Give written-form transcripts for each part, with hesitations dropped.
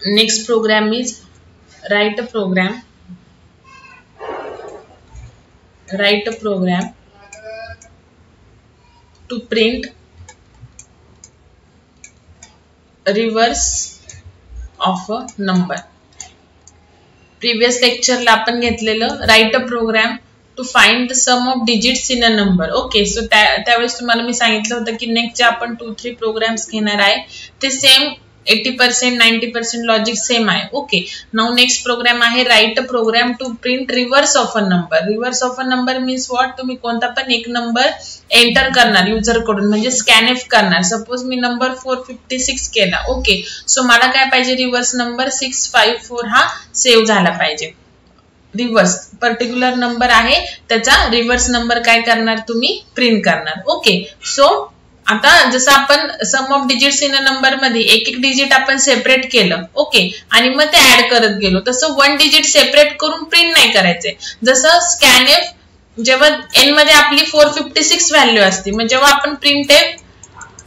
Next program is write a program to print reverse of a number. Previous lecture ला आपण घेतलेलं write a program to find the sum of digits in a number. Okay, so त्यावेळेस तुम्हाला मी सांगितलं होतं की next जे आपण 2-3 प्रोग्राम्स घेणार आहे ते सेम 80% 90% लॉजिक सेम आहे. ओके, नाउ नेक्स्ट प्रोग्राम आहे write a program to print reverse of a number. Reverse of a number means what, तुम्ही कोणता पण एक नंबर एंटर करणार युजर कडून, म्हणजे स्कॅनएफ करणार. सपोज मी नंबर 456 केला. ओके, सो मला काय पाहिजे, रिव्हर्स नंबर 654 हा सेव्ह झाला पाहिजे. रिव्हर्स पर्टिक्युलर नंबर आहे त्याचा रिव्हर्स नंबर काय करणार, तुम्ही प्रिंट करणार. ओके, सो आता जसं आपण sum of digits in a number मध्ये एक एक डिजिट आपण सेपरेट केलं. ओके, आणि मग ते ऍड करत गेलो, तसं वन डिजिट सेपरेट करून प्रिंट नाही करायचंय. जसं स्कॅनएफ जेव्हा एन मध्ये आपली 456 व्हॅल्यू असते, मग जेव्हा आपण प्रिंटएफ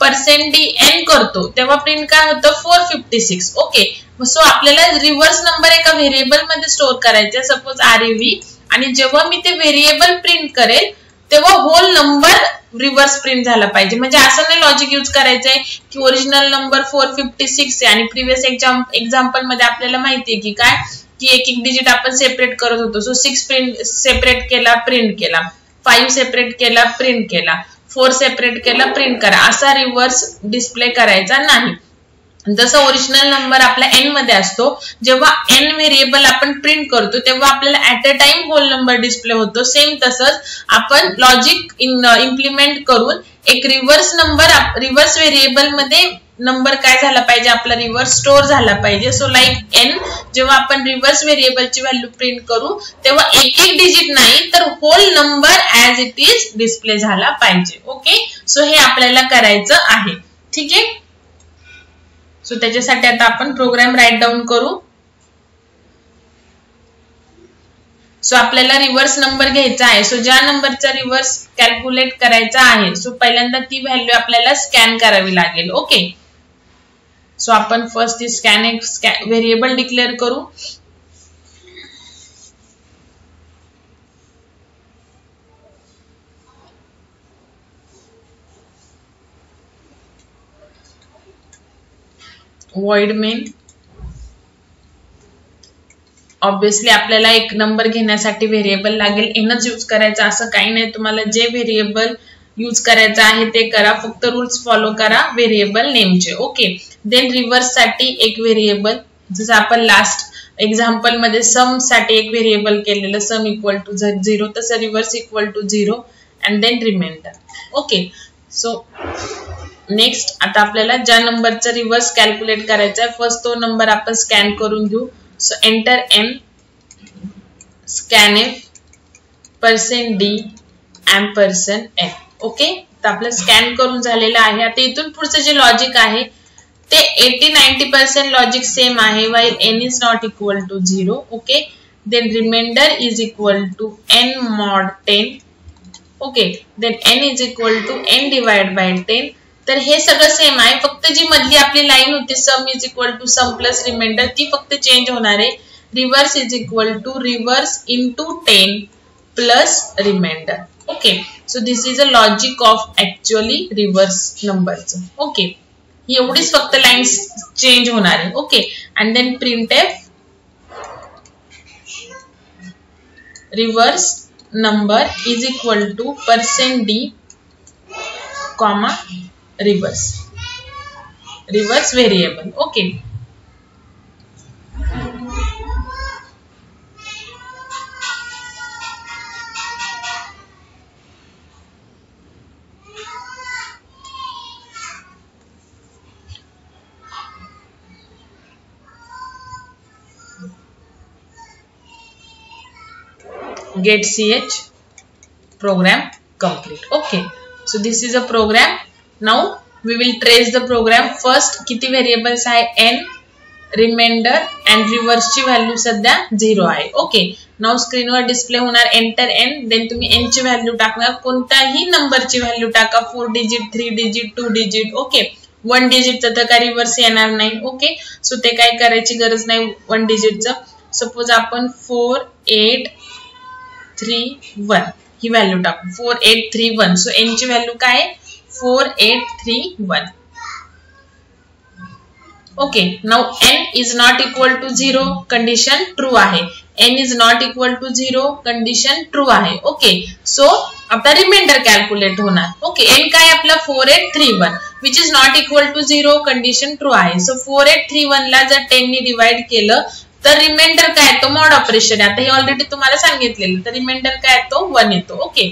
%dn करतो तेव्हा प्रिंट काय होतं, 456. ओके, सो आपल्याला रिव्हर्स नंबर एका व्हेरिएबल मध्ये स्टोअर करायचे, सपोज rev, आणि जेव्हा मी ते व्हेरिएबल प्रिंट करेल तेव्हा होल नंबर रिव्हर्स प्रिंट झाला पाहिजे. म्हणजे असं नाही लॉजिक यूज करायचंय की ओरिजिनल नंबर 456 आहे आणि प्रिव्हियस एक्झाम्पल मध्ये आपल्याला माहिती आहे की काय, की एक एक डिजिट आपण सेपरेट करत होतो. सो 6 प्रिंट सेपरेट केला, प्रिंट केला, 5 सेपरेट केला, प्रिंट केला, 4 सेपरेट केला, प्रिंट करा, असा रिव्हर्स डिस्प्ले करायचा नाही. जसं ओरिजिनल नंबर आपला n मध्ये असतो, जेव्हा n व्हेरिएबल आपण प्रिंट करतो तेव्हा आपल्याला at a time whole number display होतो. सेम तसंच आपण लॉजिक इम्प्लिमेंट करून एक रिव्हर्स रिव्हर्स व्हेरिएबल मध्ये नंबर काय झाला पाहिजे, आपला रिव्हर्स स्टोअर झाला पाहिजे. सो लाईक n, जेव्हा आपण रिव्हर्स व्हेरिएबलची व्हॅल्यू प्रिंट करू तेव्हा एक एक डिजिट नाही तर whole number as it is display झाला पाहिजे. ओके, सो हे आपल्याला करायचं आहे. ठीक आहे, सो त्याच्यासाठी आता आपण प्रोग्राम राईट डाऊन करू. सो आपल्याला रिव्हर्स नंबर घ्यायचा आहे. सो ज्या नंबरचा रिव्हर्स कॅल्क्युलेट करायचा आहे, सो पहिल्यांदा ती व्हॅल्यू आपल्याला स्कॅन करावी लागेल. ओके, सो आपण फर्स्ट ती स्कॅन व्हेरिएबल डिक्लेअर करू. void main. ऑब्वियसली आपल्याला एक नंबर घेण्यासाठी व्हेरिएबल लागेल, एनच यूज करायचा असं काही नाही. तुम्हाला जे व्हेरिएबल यूज करायचं आहे ते करा, फक्त रूल्स फॉलो करा व्हेरिएबल नेमचे. ओके, देन रिव्हर्स साठी एक व्हेरिएबल, जसं आपण लास्ट एक्झाम्पल मध्ये सम साठी एक व्हेरिएबल केलेलं, सम इक्वल टू 0, तसं reverse equal to 0 and then remainder. Okay, so next आता आपल्याला ज्या नंबरचा रिव्हर्स कॅल्क्युलेट करायचा आहे, फर्स्ट तो नंबर आपण स्कॅन करून घेऊ. So enter n scanf %d %n. Okay, तर आपलं स्कॅन करून झालेलं आहे. आता इथून पुढचं जे लॉजिक आहे ते 80-90% लॉजिक सेम आहे, while n is not equal to 0. Okay, then remainder is equal to n mod 10. Okay, then n is equal to n divided by 10. तर हे सगळं सेम आहे, फक्त जी मधली आपली लाईन होती sum is equal to sum plus remainder ती फक्त चेंज होणार आहे. Reverse is equal to reverse into 10 plus remainder. Okay, so this is a logic of actually reverse नंबरचं. ओके, एवढीच फक्त लाईन्स चेंज होणार आहे. Okay, and then printf reverse number is equal to %d comma reverse variable. Okay, get ch program complete. Okay, so this is a program. Now we will trace the program. First किती variables आहे, n, reminder and reverse ची value सध्या 0 आहे. Okay, now स्क्रीनवर display होणार enter n, then तुम्ही n ची value टाकणार, कोणताही नंबरची व्हॅल्यू टाका, 4 डिजिट, 3 डिजिट, 2 डिजिट. ओके, 1 डिजिटचं तर काय रिव्हर्स येणार नाही. ओके, सो ते काय करायची गरज नाही 1 डिजिटचं. सपोज आपण 4831 ही व्हॅल्यू टाकू 4831. सो n ची व्हॅल्यू काय आहे 4831. Okay, now n is not equal to 0 condition true आहे. n is not equal to 0 condition true आहे. ओके, सो आता रिमाइंडर कॅल्क्युलेट होणार. ओके, n काय आपला 4831 which is not equal to 0 condition true आहे. सो 4831 ला जर 10 ने डिवाइड केलं तर रिमाइंडर काय येतो मॉड ऑपरेशन. आता हे ऑलरेडी तुम्हाला सांगितलेलं, तर रिमाइंडर काय येतो 1 येतो. ओके,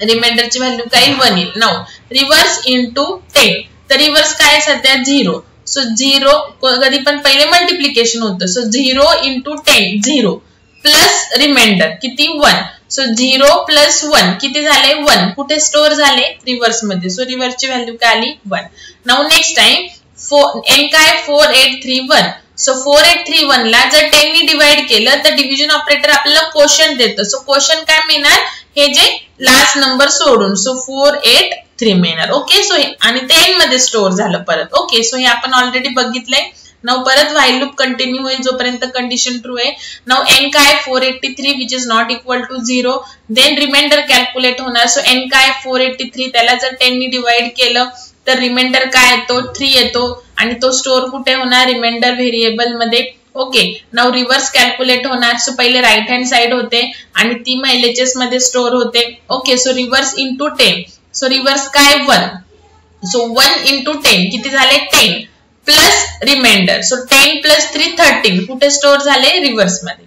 रिमाइंडरची व्हॅल्यू काय 1 येईल. नाउ रिव्हर्स इनटू 10, तर रिव्हर्स काय सध्या 0. सो 0 कधी पण पहिले मल्टिप्लिकेशन होतं. सो 0 इंटू 10 0 प्लस रिमाइंडर किती 1. सो 0 प्लस 1 किती झाले 1. कुठे स्टोअर झाले रिव्हर्स मध्ये. सो रिव्हर्सची व्हॅल्यू काय आली 1. नाउ नेक्स्ट टाइम n काय 4831. सो 4831 ला जर 10 ने डिवाइड केलं तर डिव्हिजन ऑपरेटर आपल्याला क्वोशंट देतं. सो क्वोशंट काय मिळणार हे जे लास्ट नंबर सोडून. सो 483 मिळणार. ओके, सो आणि ते n मध्ये स्टोअर झालं परत. ओके, सो हे आपण ऑलरेडी बघितलंय. नाउ परत व्हाईल लूप कंटिन्यू होईल जोपर्यंत कंडिशन ट्रू आहे. नाउ n काय 483 which is not equal to 0. Then remainder calculate होणार. सो n काय 483 त्याला जर 10 ने डिवाइड केलं तर रिमाइंडर काय येतो 3 येतो आणि तो स्टोअर कुठे होणार रिमाइंडर व्हेरिएबल मध्ये. ओके, नाउ रिव्हर्स कॅल्क्युलेट होणार. सो पहिले राईट हँड साइड होते आणि ती मग LHS मध्ये स्टोअर होते. Okay, so reverse into 10. So reverse काय 1. सो 1 इंटू 10 किती झाले 10 प्लस रिमाइंडर. सो 10 प्लस 3 13 कुठे स्टोअर झाले रिव्हर्स मध्ये.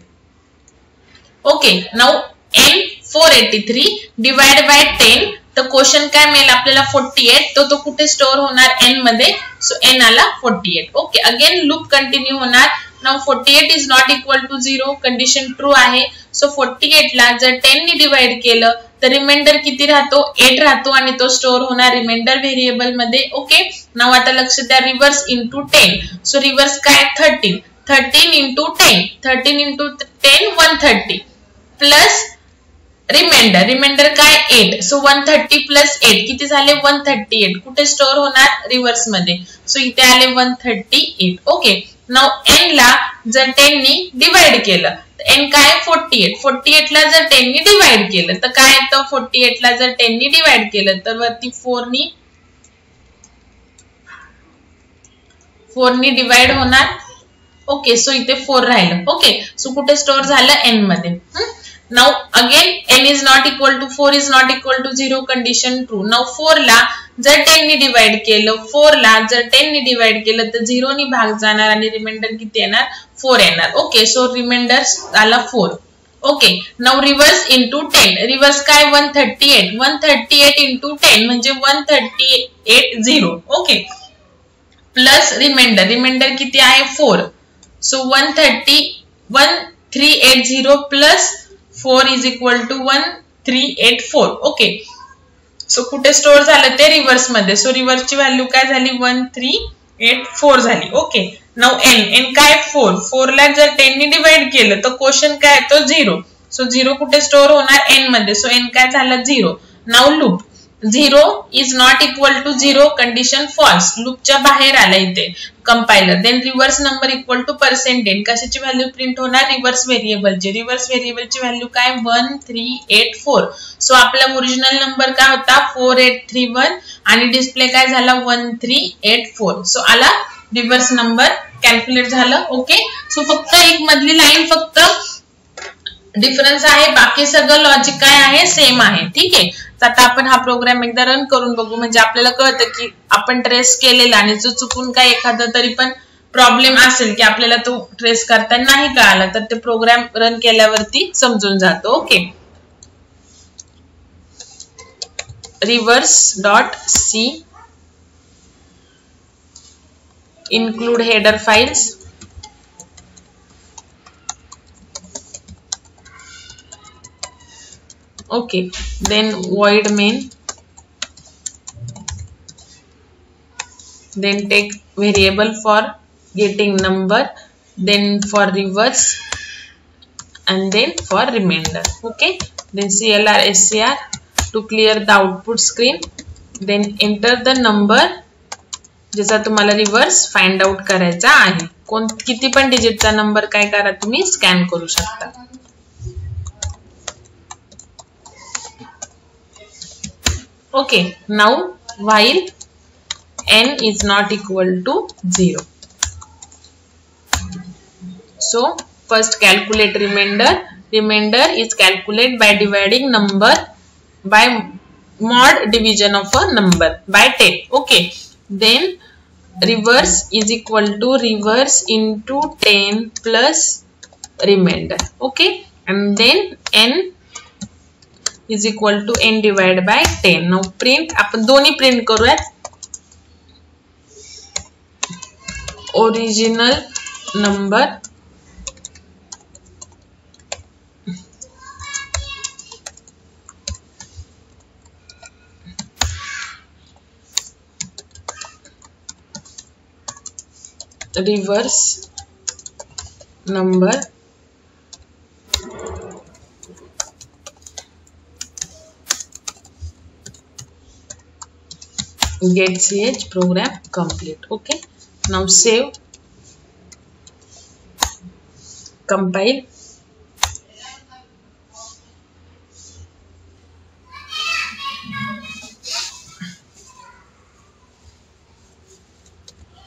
Okay, now n 483 divide by 10, तर क्वोशंट काय मिळेल आपल्याला 48. तो कुठे स्टोअर होणार n मध्ये. सो n आला 48. ओके, अगेन लूप कंटिन्यू होणार. Now 48 is not equal to 0 condition true आहे. सो 48 ला जर 10 ने डिवाइड केलं तर रिमाइंडर किती राहतो 8 राहतो आणि तो स्टोअर होणार रिमाइंडर व्हेरिएबल मध्ये. ओके, नाउ आता लक्ष द्या रिव्हर्स इंटू 10. सो रिव्हर्स काय 13 इंटू 10 13 इंटू 10 130 प्लस रिमाइंडर काय 8. सो 130 प्लस 8 किती झाले 138 कुठे स्टोअर होणार रिव्हर्स मध्ये. सो इथे आले 138. ओके, नाउ n ला जर 10 ने डिवाइड केलं तर n काय 48 ला जर 10 ने डिवाइड केलं तर काय येतं 48 ला जर 10 ने डिवाइड केलं तर वरती 4 ने डिवाइड होणार. ओके, सो इथे 4 राहिलं. ओके, सो कुठे स्टोअर झालं n मध्ये. Now again n is not equal to 4 is not equal to 0 condition true. Now 4 ला जर 10 ने डिवाइड केलं 4 ला जर 10 ने डिवाइड केलं तर 0 ने भाग जाणार आणि रिमाइंडर किती येणार 4 येणार. ओके, सो रिमाइंडर आला 4. Okay, now reverse into 10. Reverse काय 138 इंटू 10 म्हणजे 1380. ओके, प्लस रिमाइंडर किती आहे 4. So 1380 plus 4 is equal to 1384. Okay, so कुठे स्टोअर झालं ते रिव्हर्स मध्ये. सो रिव्हर्सची व्हॅल्यू काय झाली 1384 झाली. ओके, नाउ n काय 4 ला जर 10 ने डिवाइड केलं तर क्वोशंट काय येतो 0. सो 0 कुठे स्टोअर होणार n मध्ये. सो n काय झालं 0. Now loop 0 is not equal to 0 condition false. लूपच्या बाहेर आला इथे compiler. Then reverse number equal to %. कशाची व्हॅल्यू प्रिंट होणार रिव्हर्स व्हेरिएबलची. रिव्हर्स व्हेरिएबलची व्हॅल्यू काय 1384. सो आपला ओरिजिनल नंबर काय होता 4831 आणि डिस्प्ले काय झाला 1384. सो आला रिव्हर्स नंबर कॅल्क्युलेट झालं. ओके, सो फक्त एक मधली लाईन फक्त डिफरन्स आहे, बाकी सगळं लॉजिक काय आहे सेम आहे. ठीक आहे, आता आपण हा प्रोग्राम एकदा रन करून बघू म्हणजे आपल्याला कळतं की आपण ट्रेस केलेला आणि जो चुकून काय एखादा तरी पण प्रॉब्लेम असेल की आपल्याला तो ट्रेस करता नाही कळाला तर ते प्रोग्राम रन केल्यावरती समजून जातो. Okay, reverse.c include header files. Okay, then void main, then take variable for getting number, then for reverse and then for remainder. Okay, then clr scr to clear the output screen, then enter the number ज्याचा तुम्हाला reverse find out करायचा आहे. किती पण डिजिटचा number काय करा तुम्ही scan करू शकता. Okay, now while n is not equal to 0. So first calculate remainder. Remainder is calculated by dividing number by mod division of a number by 10. Okay, then reverse is equal to reverse into 10 plus remainder. Okay, and then n is equal to n divided by 10. Now print, आपण दोन्ही print करूयात. Original number reverse number get ch program complete. Okay, now save, compile,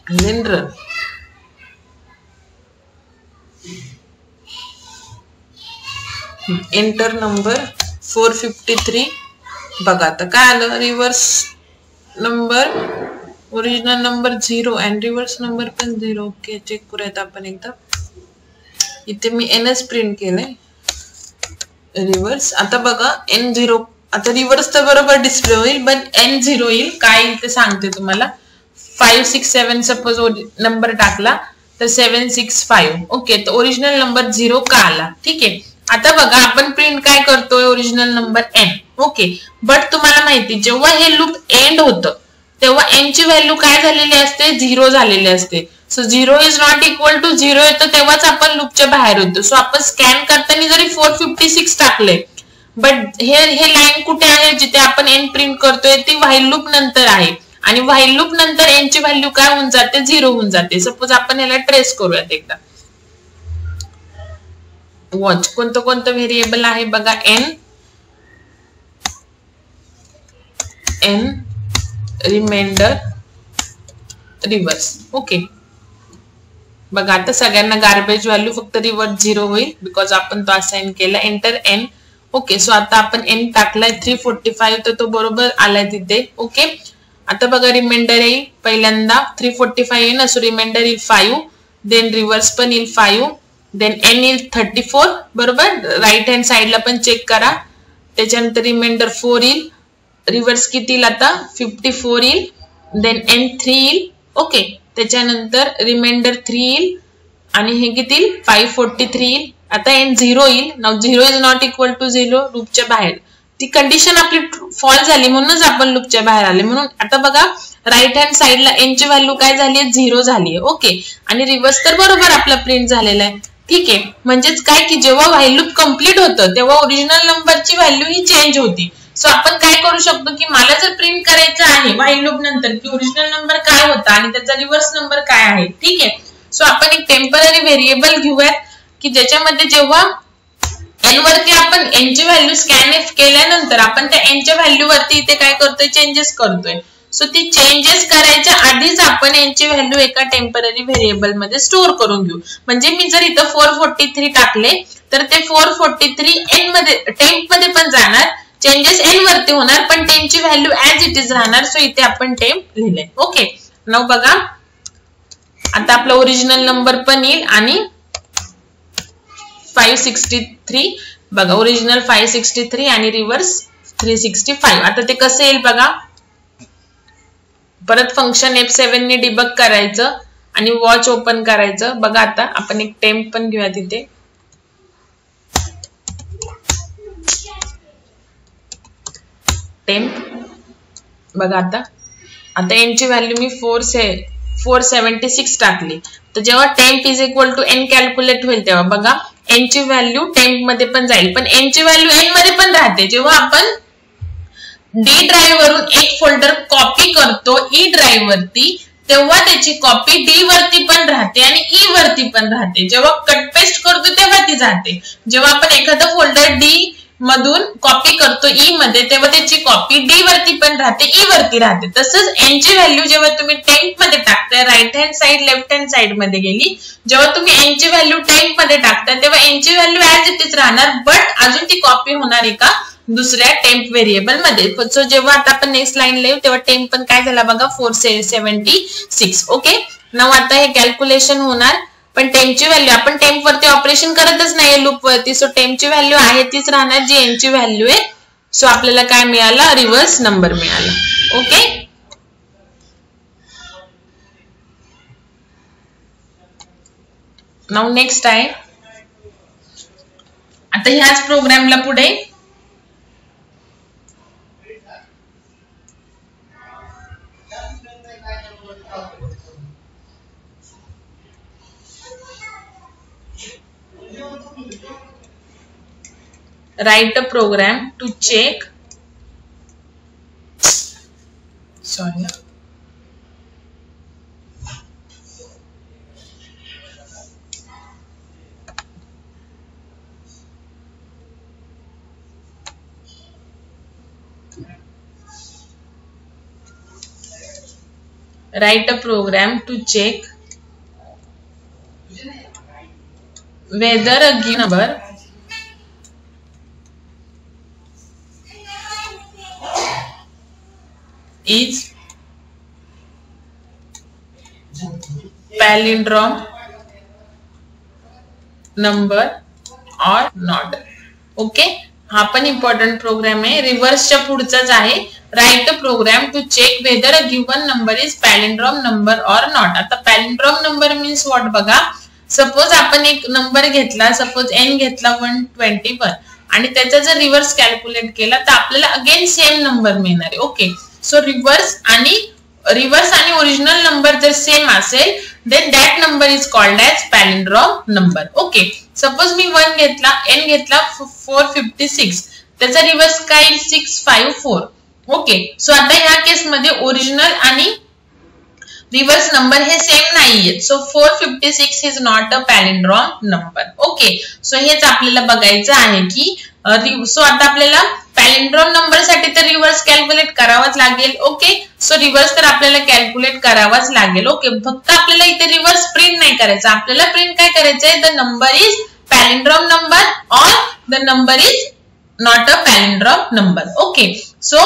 and then run. Enter number 453. बघा आता काय आलं, reverse number original number 0 and reverse number पण 0. Okay, check करूयात आपण एकदा. इथे मी nच प्रिंट केलंय रिव्हर्स. आता बघा n0, आता रिव्हर्स तर बरोबर डिस्प्ले होईल पण n0 येईल. काय येईल ते सांगते तुम्हाला. 567 सपोज नंबर टाकला तर 765. ओके, तर ओरिजिनल नंबर 0 का आला. ठीक आहे, आता बघा आपण प्रिंट काय करतोय, original number n. Okay, but तुम्हाला माहिती जेव्हा हे लूप एंड होतं तेव्हा n ची व्हॅल्यू काय झालेली असते, 0 झालेली असते. So 0 is not equal to 0 येतं तेव्हाच आपण लूपच्या बाहेर होतो. सो आपण स्कॅन करताना जरी 456 टाकले बट हे लाईन कुठे आहे, जिथे आपण n प्रिंट करतोय ती व्हाईल लूप नंतर आहे आणि व्हाईल लूप नंतर n ची व्हॅल्यू काय होऊन जाते, 0 होऊन जाते. सपोज आपण याला ट्रेस करूयात एकदा. वॉच कोणतं कोणतं व्हेरिएबल आहे बघा, n रिमाइंडर रिव्हर्स. ओके, बघा आता सगळ्यांना गार्बेज व्हॅल्यू फक्त रिव्हर्स 0 होईल बिकॉज आपण तो असाइन केला. Enter n. ओके, सो आता आपण n टाकलाय 345 तर तो बरोबर आलाय तिथे. ओके, आता बघा रिमाइंडर येईल पहिल्यांदा 345 येईल ना, सो रिमाइंडर येईल 5, देन रिव्हर्स पण येईल 5, देन n येईल 34 बरोबर. राईट हँड साइडला पण चेक करा. त्याच्यानंतर रिमाइंडर 4 येईल, रिव्हर्स किती येईल आता 54 येईल, देन n3 येईल. ओके, त्याच्यानंतर रिमाइंडर 3 येईल आणि हे किती येईल 543 येईल. आता n0 येईल. Now 0 is not equal to 0, लूपच्या बाहेर. ती कंडिशन आपली फॉल झाली म्हणूनच आपण लूपच्या बाहेर आले. म्हणून आता बघा राईट हँड साइडला n ची व्हॅल्यू काय झाली आहे, 0 झाली आहे. ओके, आणि रिव्हर्स तर बरोबर आपला प्रिंट झालेला आहे. ठीक आहे, म्हणजेच काय की जेव्हा व्हाईल लूप कंप्लीट होतं तेव्हा ओरिजिनल नंबरची व्हॅल्यू ही चेंज होती. सो आपण काय करू शकतो की मला जर प्रिंट करायचं आहे व्हाईल लूप नंतर की ओरिजिनल नंबर काय होता आणि त्याचा रिव्हर्स नंबर काय आहे. ठीक आहे, सो आपण एक टेम्पररी व्हेरिएबल घेऊयात की ज्याच्यामध्ये जेव्हा n वरती आपण n ची व्हॅल्यू स्कॅन केल्यानंतर आपण त्या n च्या व्हॅल्यू वरती इथे काय करतोय, चेंजेस करतोय. सो ती चेंजेस करायच्या आधीच आपण n ची व्हॅल्यू एका टेम्पररी व्हेरिएबल मध्ये स्टोअर करून घेऊ. म्हणजे मी जर इथं 443 टाकले तर ते 443 n मध्ये टेम्प मध्ये पण जाणार, चेंजेस n वरती होणार पण 10 ची व्हॅल्यू ऍज इट इज राहणार. सो इथे आपण टेम्प लिहिलंय. ओके, नाउ बघा आता आपला ओरिजिनल नंबर पण येईल आणि 563 बघा, ओरिजिनल 563 आणि रिव्हर्स 365. आता ते कसं येईल बघा, परत फंक्शन F7 ने डिबग करायचं आणि वॉच ओपन करायचं. बघा आता आपण एक टेम्प पण घेऊया तिथे. टेम्प बघा आता n ची व्हॅल्यू मी 476 टाकली तर जेव्हा temp is equal to n calculate होईल तेव्हा बघा n ची व्हॅल्यू टेम्प मध्ये पण जाईल पण n ची व्हॅल्यू n मध्ये पण राहते. जेव्हा आपण D ड्राइव्ह वरून एक फोल्डर कॉपी करतो E ड्राइव्ह वरती तेव्हा त्याची कॉपी डी वरती पण राहते आणि ई वरती पण राहते. जेव्हा कट पेस्ट करतो तेव्हा ती जाते. जेव्हा आपण एखादा फोल्डर डी मधून कॉपी करतो ई मध्ये तेव्हा त्याची कॉपी डी वरती पण राहते, ई वरती राहते. तसंच एन ची व्हॅल्यू जेव्हा तुम्ही टेम्प मध्ये टाकताय, right hand side left hand side मध्ये गेली, जेव्हा तुम्ही एन ची व्हॅल्यू टेम्प मध्ये टाकताय तेव्हा एन ची व्हॅल्यू ऍज इट इज राहणार, बट अजून ती कॉपी होणार एका दुसऱ्या टेम्प व्हेरिएबल मध्ये. सो जेव्हा आता आपण नेक्स्ट लाईन लिहू तेव्हा टेम्प पण काय झाला बघा 476. ओके, नाव आता हे कॅल्क्युलेशन होणार, पण टेम्पची व्हॅल्यू आपण टेम्प वरती ऑपरेशन करतच नाहीये लूप वरती. सो टेम्पची व्हॅल्यू आहे तीच राहणार जी एन ची व्हॅल्यू आहे. सो आपल्याला काय मिळाला, रिव्हर्स नंबर मिळाला. ओके, नाव नेक्स्ट आहे आता ह्याच प्रोग्रामला पुढे write a program to check write a program to check whether a given number is palindrome number or not. Okay, हा पण इम्पॉर्टंट प्रोग्राम आहे, रिव्हर्सच्या पुढचाच आहे. Write a program to check whether a given number is palindrome number or not. आता palindrome number means what बघा, suppose आपण एक नंबर घेतला, सपोज एन घेतला 121 आणि त्याचा जर रिव्हर्स कॅल्क्युलेट केला तर आपल्याला अगेन सेम नंबर मिळणार आहे. ओके, सो रिव्हर्स आणि ओरिजिनल नंबर जर सेम असेल then that number is called as palindrome number. Okay, suppose मी 1 घेतला, n घेतला 456, त्याचा रिव्हर्स काय 654. ओके, सो आता ह्या केस मध्ये ओरिजिनल आणि रिव्हर्स नंबर हे सेम नाहीयेत. So 456 is not a palindrome number. Okay, so हेच आपल्याला बघायचं आहे की सो आता आपल्याला पॅलिंड्रॉम नंबर साठी तर रिव्हर्स कॅल्क्युलेट करावाच लागेल. ओके, सो रिव्हर्स तर आपल्याला कॅल्क्युलेट करावाच लागेल. ओके, फक्त आपल्याला इथे रिव्हर्स प्रिंट नाही करायचं, आपल्याला प्रिंट काय करायचंय, the number is palindrome number or the number is not a palindrome number. Okay, so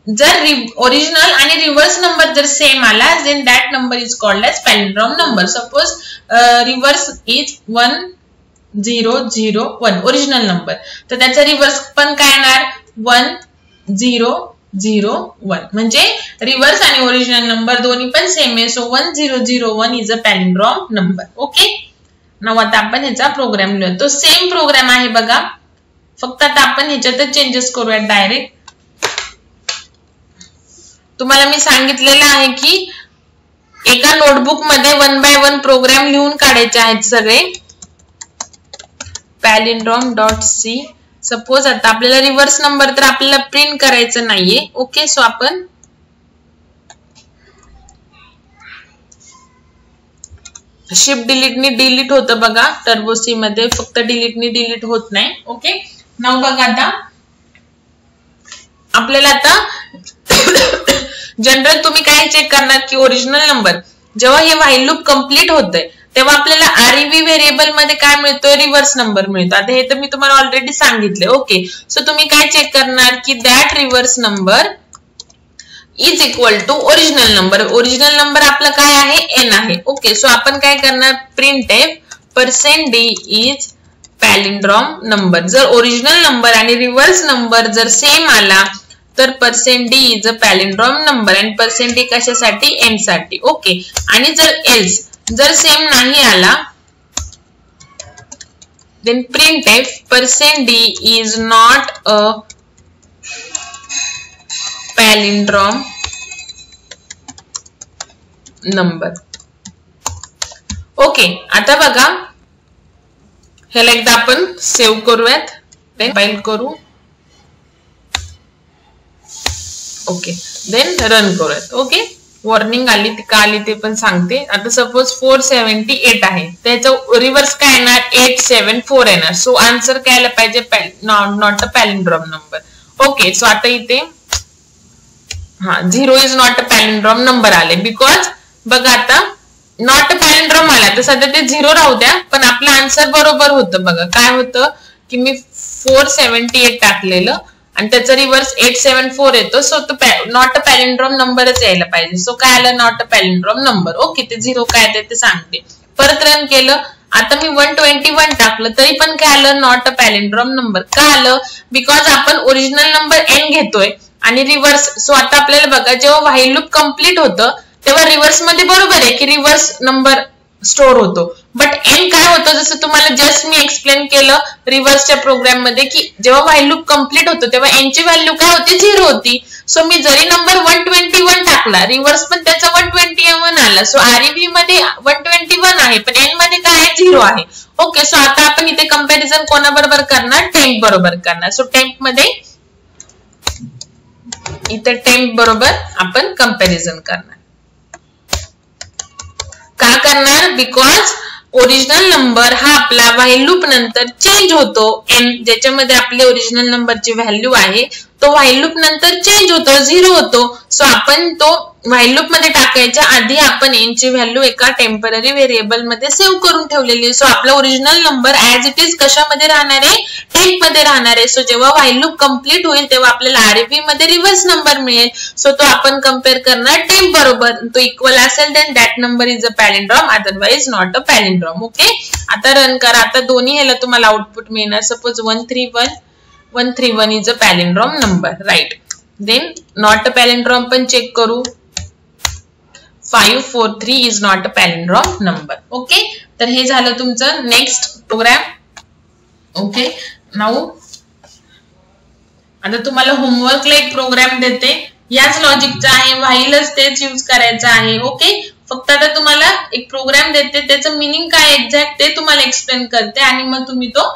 जर ओरिजिनल आणि रिव्हर्स नंबर जर सेम आला then that number is called as palindrome number. Suppose reverse is 1001 original number, तर त्याचा reverse पण काय येणार 1001, म्हणजे रिव्हर्स आणि ओरिजिनल नंबर दोन्ही पण सेम आहे. So 1001 is a palindrome number. Okay, नाव आता आपण ह्याचा प्रोग्राम लिहू. तो सेम प्रोग्राम आहे बघा, फक्त आता आपण ह्याच्यातच चेंजेस करूयात डायरेक्ट. तुम्हाला मी सांगितलेलं आहे की एका नोटबुक मध्ये 1 by 1 प्रोग्राम लिहून काढायचे आहेत सगळे. palindrome.c. सपोज आता आपल्याला रिव्हर्स नंबर तर आपल्याला प्रिंट करायचं नाहीये. ओके, सो आपण शिफ्ट डिलीटनी डिलीट होतं बघा, टर्बो सी मध्ये फक्त डिलीटनी डिलीट होत नाही. ओके, नाव बघा आता आपल्याला आता जनरल तुम्ही काय चेक करणार की ओरिजिनल नंबर जेव्हा हे व्हाईल लूप कंप्लीट होतंय तेव्हा आपल्याला आरईव्ही व्हेरिएबल मध्ये काय मिळतोय, रिव्हर्स नंबर मिळतो. आता हे तर मी तुम्हाला ऑलरेडी सांगितले. ओके, सो तुम्ही काय चेक करणार की that reverse number is equal to original number. Original number आपला काय आहे, एन आहे. ओके, सो आपण काय करणार, print %d is palindrome number. जर ओरिजिनल नंबर आणि रिव्हर्स नंबर जर सेम आला तर %d is a palindrome number आणि %d कशासाठी, एन साठी. ओके, आणि जर एल्स जर सेम नाही आला then printf %d is not a palindrome number. Okay, आता बघा ह्याला एकदा आपण सेव्ह करूयात, देन फाइल करू. ओके, देन रन करूयात. ओके, वॉर्निंग आली ती का आली ते पण सांगते. आता सपोज 478 आहे, त्याचं रिव्हर्स काय येणार 874 येणार. सो आन्सर काय आला पाहिजे not a palindrome number. Okay, so आता इथे 0 is not a palindrome number आले, बिकॉज बघा आता नॉट अ पॅलिंड्रॉम आला तर सध्या ते 0 राहू द्या, पण आपलं आन्सर बरोबर होतं. बघा काय होतं की मी 478 टाकलेलं आणि त्याचा रिव्हर्स 874 येतो. सो तो नॉट अ पॅलिंड्रॉम नंबरच यायला पाहिजे. सो काय आलं not a palindrome number. Okay, ते 0 काय ते सांगते. परत रन केलं, आता मी 121 टाकलं तरी पण काय आलं नॉट अ पॅलिंड्रॉम नंबर. का आलं, बिकॉज आपण ओरिजिनल नंबर n घेतोय आणि रिव्हर्स. सो आता आपल्याला बघा जेव्हा व्हाईल लूप कम्प्लीट होतं तेव्हा रिव्हर्स मध्ये बरोबर आहे की रिव्हर्स नंबर स्टोर होतो, बट एन काय होतं जसं तुम्हाला जस्ट मी एक्सप्लेन केलं रिव्हर्सच्या प्रोग्राम मध्ये की जेव्हा व्हाईल लूप कम्प्लीट होतो तेव्हा एन ची व्हॅल्यू काय होती 0 होती. सो मी जरी नंबर 121 टाकला रिव्हर्स पण त्याचा 121 आला. सो आरईव्ही मध्ये 121 आहे पण एन मध्ये काय आहे 0 आहे. ओके, सो आता आपण इथे कंपॅरिझन कोणाबरोबर करणार टेम्प बरोबर करणार. सो टेम्प मध्ये इथे टेम्प बरोबर आपण कंपॅरिझन करणार. का करणार, बिकॉज ओरिजिनल नंबर हा आपला व्हाईल लूप नंतर चेंज होतो. एन ज्याच्यामध्ये आपले ओरिजिनल नंबरची व्हॅल्यू आहे तो व्हाईल लूप नंतर चेंज होतो 0 होतो. सो आपण तो व्हाईल लूप मध्ये टाकायच्या आधी आपण एन ची व्हॅल्यू एका टेम्पररी व्हेरिएबल मध्ये सेव्ह करून ठेवलेली. सो आपला original number as it is कशामध्ये राहणार आहे टेम्प मध्ये राहणार आहे. सो जेव्हा व्हाईल लूप कम्प्लीट होईल तेव्हा आपल्याला आरईव्ही मध्ये रिव्हर्स नंबर मिळेल. सो तो आपण कम्पेअर करणार टेम्प बरोबर. तो इक्वल असेल then that number is a palindrome, otherwise not a palindrome. Okay, आता रन करा. आता दोन्ही ह्याला तुम्हाला आउटपुट मिळणार. Suppose 131 is a palindrome number, right. Then not a palindrome पण चेक करू. 543 is not a palindrome number. Okay, तर हे झालं तुमचं नेक्स्ट प्रोग्राम. ओके, नाऊ आता तुम्हाला होमवर्कला एक प्रोग्राम देते, याच लॉजिकचा आहे, व्हाईलच तेच यूज करायचं आहे. ओके, फक्त आता तुम्हाला एक प्रोग्राम देते, त्याचं मिनिंग काय एक्झॅक्ट ते तुम्हाला एक्सप्लेन करते आणि मग तुम्ही तो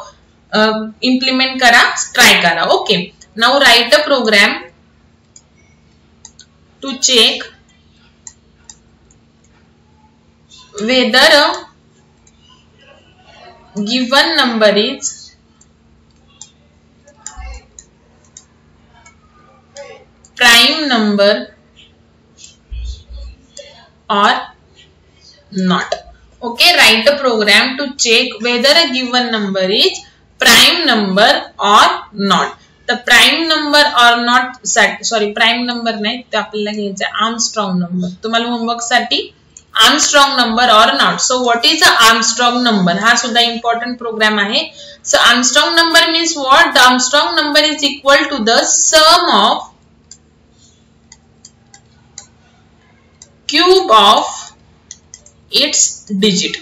इम्प्लिमेंट करा, ट्राय करा. Okay, now write a program to check whether a given number is prime number or not. Okay, write a program to check whether a given number is prime number or not. The prime number or not, sorry prime number नाही ते आपल्याला घ्यायचं Armstrong number. तुम्हाला homework साठी Armstrong number or not. So what is the Armstrong number? हा सुद्धा important program आहे. So Armstrong number means what? The Armstrong number is equal to the sum of cube of its digit.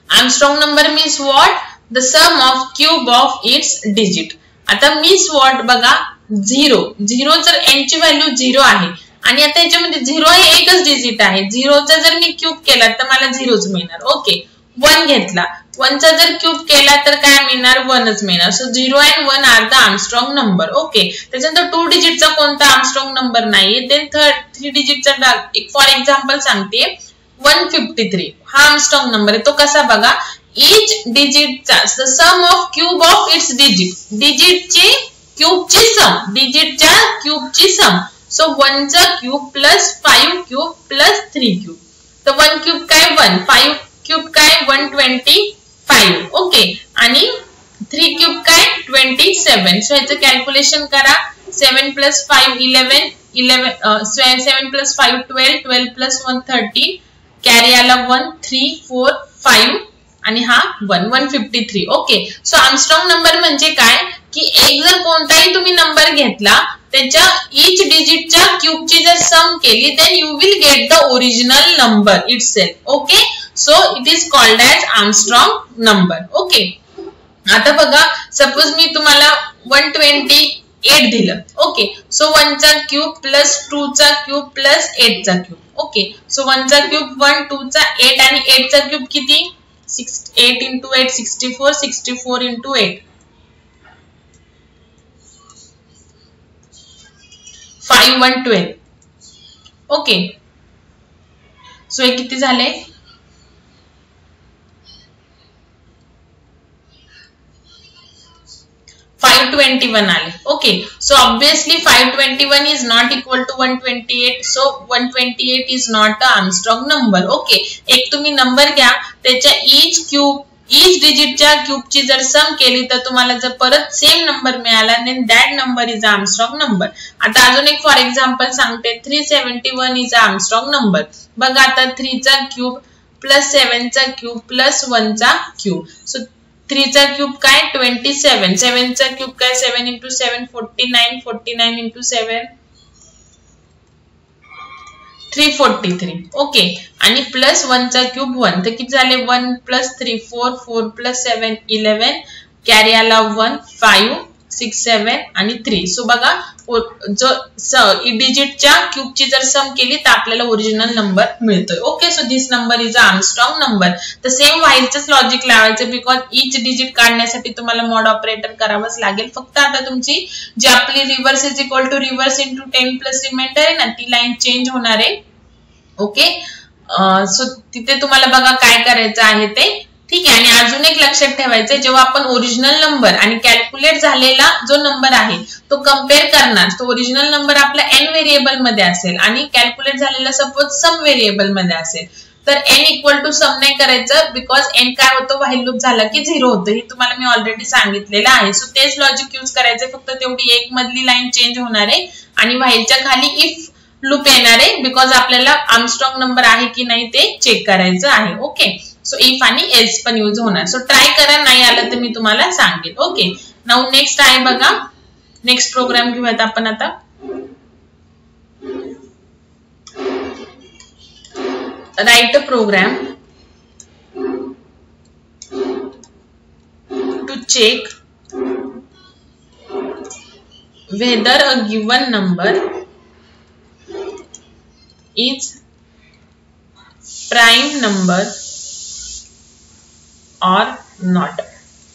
Armstrong number means what? The sum of cube of its digit. आता means what बघा 0 जर n ची value 0 आहे आणि आता याच्यामध्ये 0 हे एकच डिजिट आहे. 0चा जर मी क्यूब केला तर मला 0च मिळणार. ओके, 1 घेतला, 1चा जर क्यूब केला तर काय मिळणार 1च मिळणार. So 0 and 1 are the Armstrong number. Okay, त्याच्यानंतर 2 डिजिटचा कोणता आर्मस्ट्रॉंग नंबर नाहीये. देन 3 डिजिटचा एक फॉर एक्झाम्पल सांगते 153 हा आर्मस्ट्रॉंग नंबर आहे. तो कसा बघा, इच डिजिटचा the sum of cube of its digit, डिजिटची क्यूबची सम, डिजिटच्या क्यूबची सम. सो 1 चा cube plus 5 cube plus 3 cube. तर 1 क्यूब काय 1, 5 क्यूब काय 125. ओके, आणि 3 क्यूब काय 27. सो ह्याचं कॅल्क्युलेशन करा. 7 प्लस 5 11, 7 प्लस 5 12, 12 प्लस 1 13, कॅरी आला 1 3 4 5 आणि हा 153. ओके, सो आर्मस्ट्रॉंग नंबर म्हणजे काय की एक जर कोणताही तुम्ही नंबर घेतला त्याच्या इच डिजिटच्या क्यूबची जर सम केली then you will get the original number itself. Okay, so it is called as Armstrong number. Okay, आता बघा सपोज मी तुम्हाला 128 दिलं. ओके, सो 1 चा क्यूब प्लस 2 चा क्यूब प्लस 8 चा क्यूब. ओके, सो 1 चा क्यूब 1, 2 चा 8 आणि 8 चा क्यूब किती 8 into 8 64, 64 into 8 5 1 12. ओके, सो हे किती झाले? 521 आले. Okay, so obviously 521 is not equal to 128. So 128 is not a Armstrong number. Okay, एक तुम्ही नंबर घ्या, त्याच्या ईच डिजिटच्या क्यूबची जर सम केली तर तुम्हाला जर परत सेम नंबर मिळाला then that number is a Armstrong number. आता अजून एक फॉर एक्झाम्पल सांगते, 371 इज अ आर्मस्ट्रॉन्ग नंबर. बघा आता 3 चा क्यूब प्लस 7 चा क्यूब प्लस 1 चा क्यूब. सो 3 चा क्यूब काय 27, 7 चा क्यूब काय 7 into 7 49, 49 into 7 343. ओके, आणि प्लस 1 चा क्यूब 1, तर किती झाले 1 plus 3 4, 4 plus 7 11, कॅरी आला 1 5 6 7 आणि 3. सो बघा जो डिजिटच्या क्यूबची जर सम केली तर आपल्याला ओरिजिनल नंबर मिळतोय. Okay, so this number is a Armstrong number. तर सेम व्हाईलचंच लॉजिक लावायचं, बिकॉज ईच डिजिट काढण्यासाठी तुम्हाला मॉड ऑपरेटर करावंच लागेल. फक्त आता तुमची जी आपली reverse is equal to reverse into 10 plus remainder आहे ना, ती लाईन चेंज होणार आहे. ओके, सो तिथे तुम्हाला बघा काय करायचं आहे ते. ठीक आहे, आणि अजून एक लक्षात ठेवायचं, जेव्हा आपण ओरिजिनल नंबर आणि कॅल्क्युलेट झालेला जो नंबर आहे तो कम्पेअर करणार, तो ओरिजिनल नंबर आपला n व्हेरिएबल मध्ये असेल आणि कॅल्क्युलेट झालेला सपोज सम व्हेरिएबल मध्ये असेल, तर n इक्वल टू सम नाही करायचं, बिकॉज n काय होतं व्हाईल लूप झाला की 0 होतं. हे तुम्हाला मी ऑलरेडी सांगितलेलं आहे. सो तेच लॉजिक यूज करायचं, फक्त तेवढी एक मधली लाईन चेंज होणार आहे आणि व्हाईलच्या खाली इफ लूप येणार आहे, बिकॉज आपल्याला आर्मस्ट्रॉन्ग नंबर आहे की नाही ते चेक करायचं आहे. ओके, सो इफ आणि एल्स पण यूज होणार. सो ट्राय करा, नाही आलं तर मी तुम्हाला सांगेन. ओके, नाउ नेक्स्ट आहे बघा, नेक्स्ट प्रोग्राम घेऊयात आपण आता. Write a program to check whether a given number is prime number or not.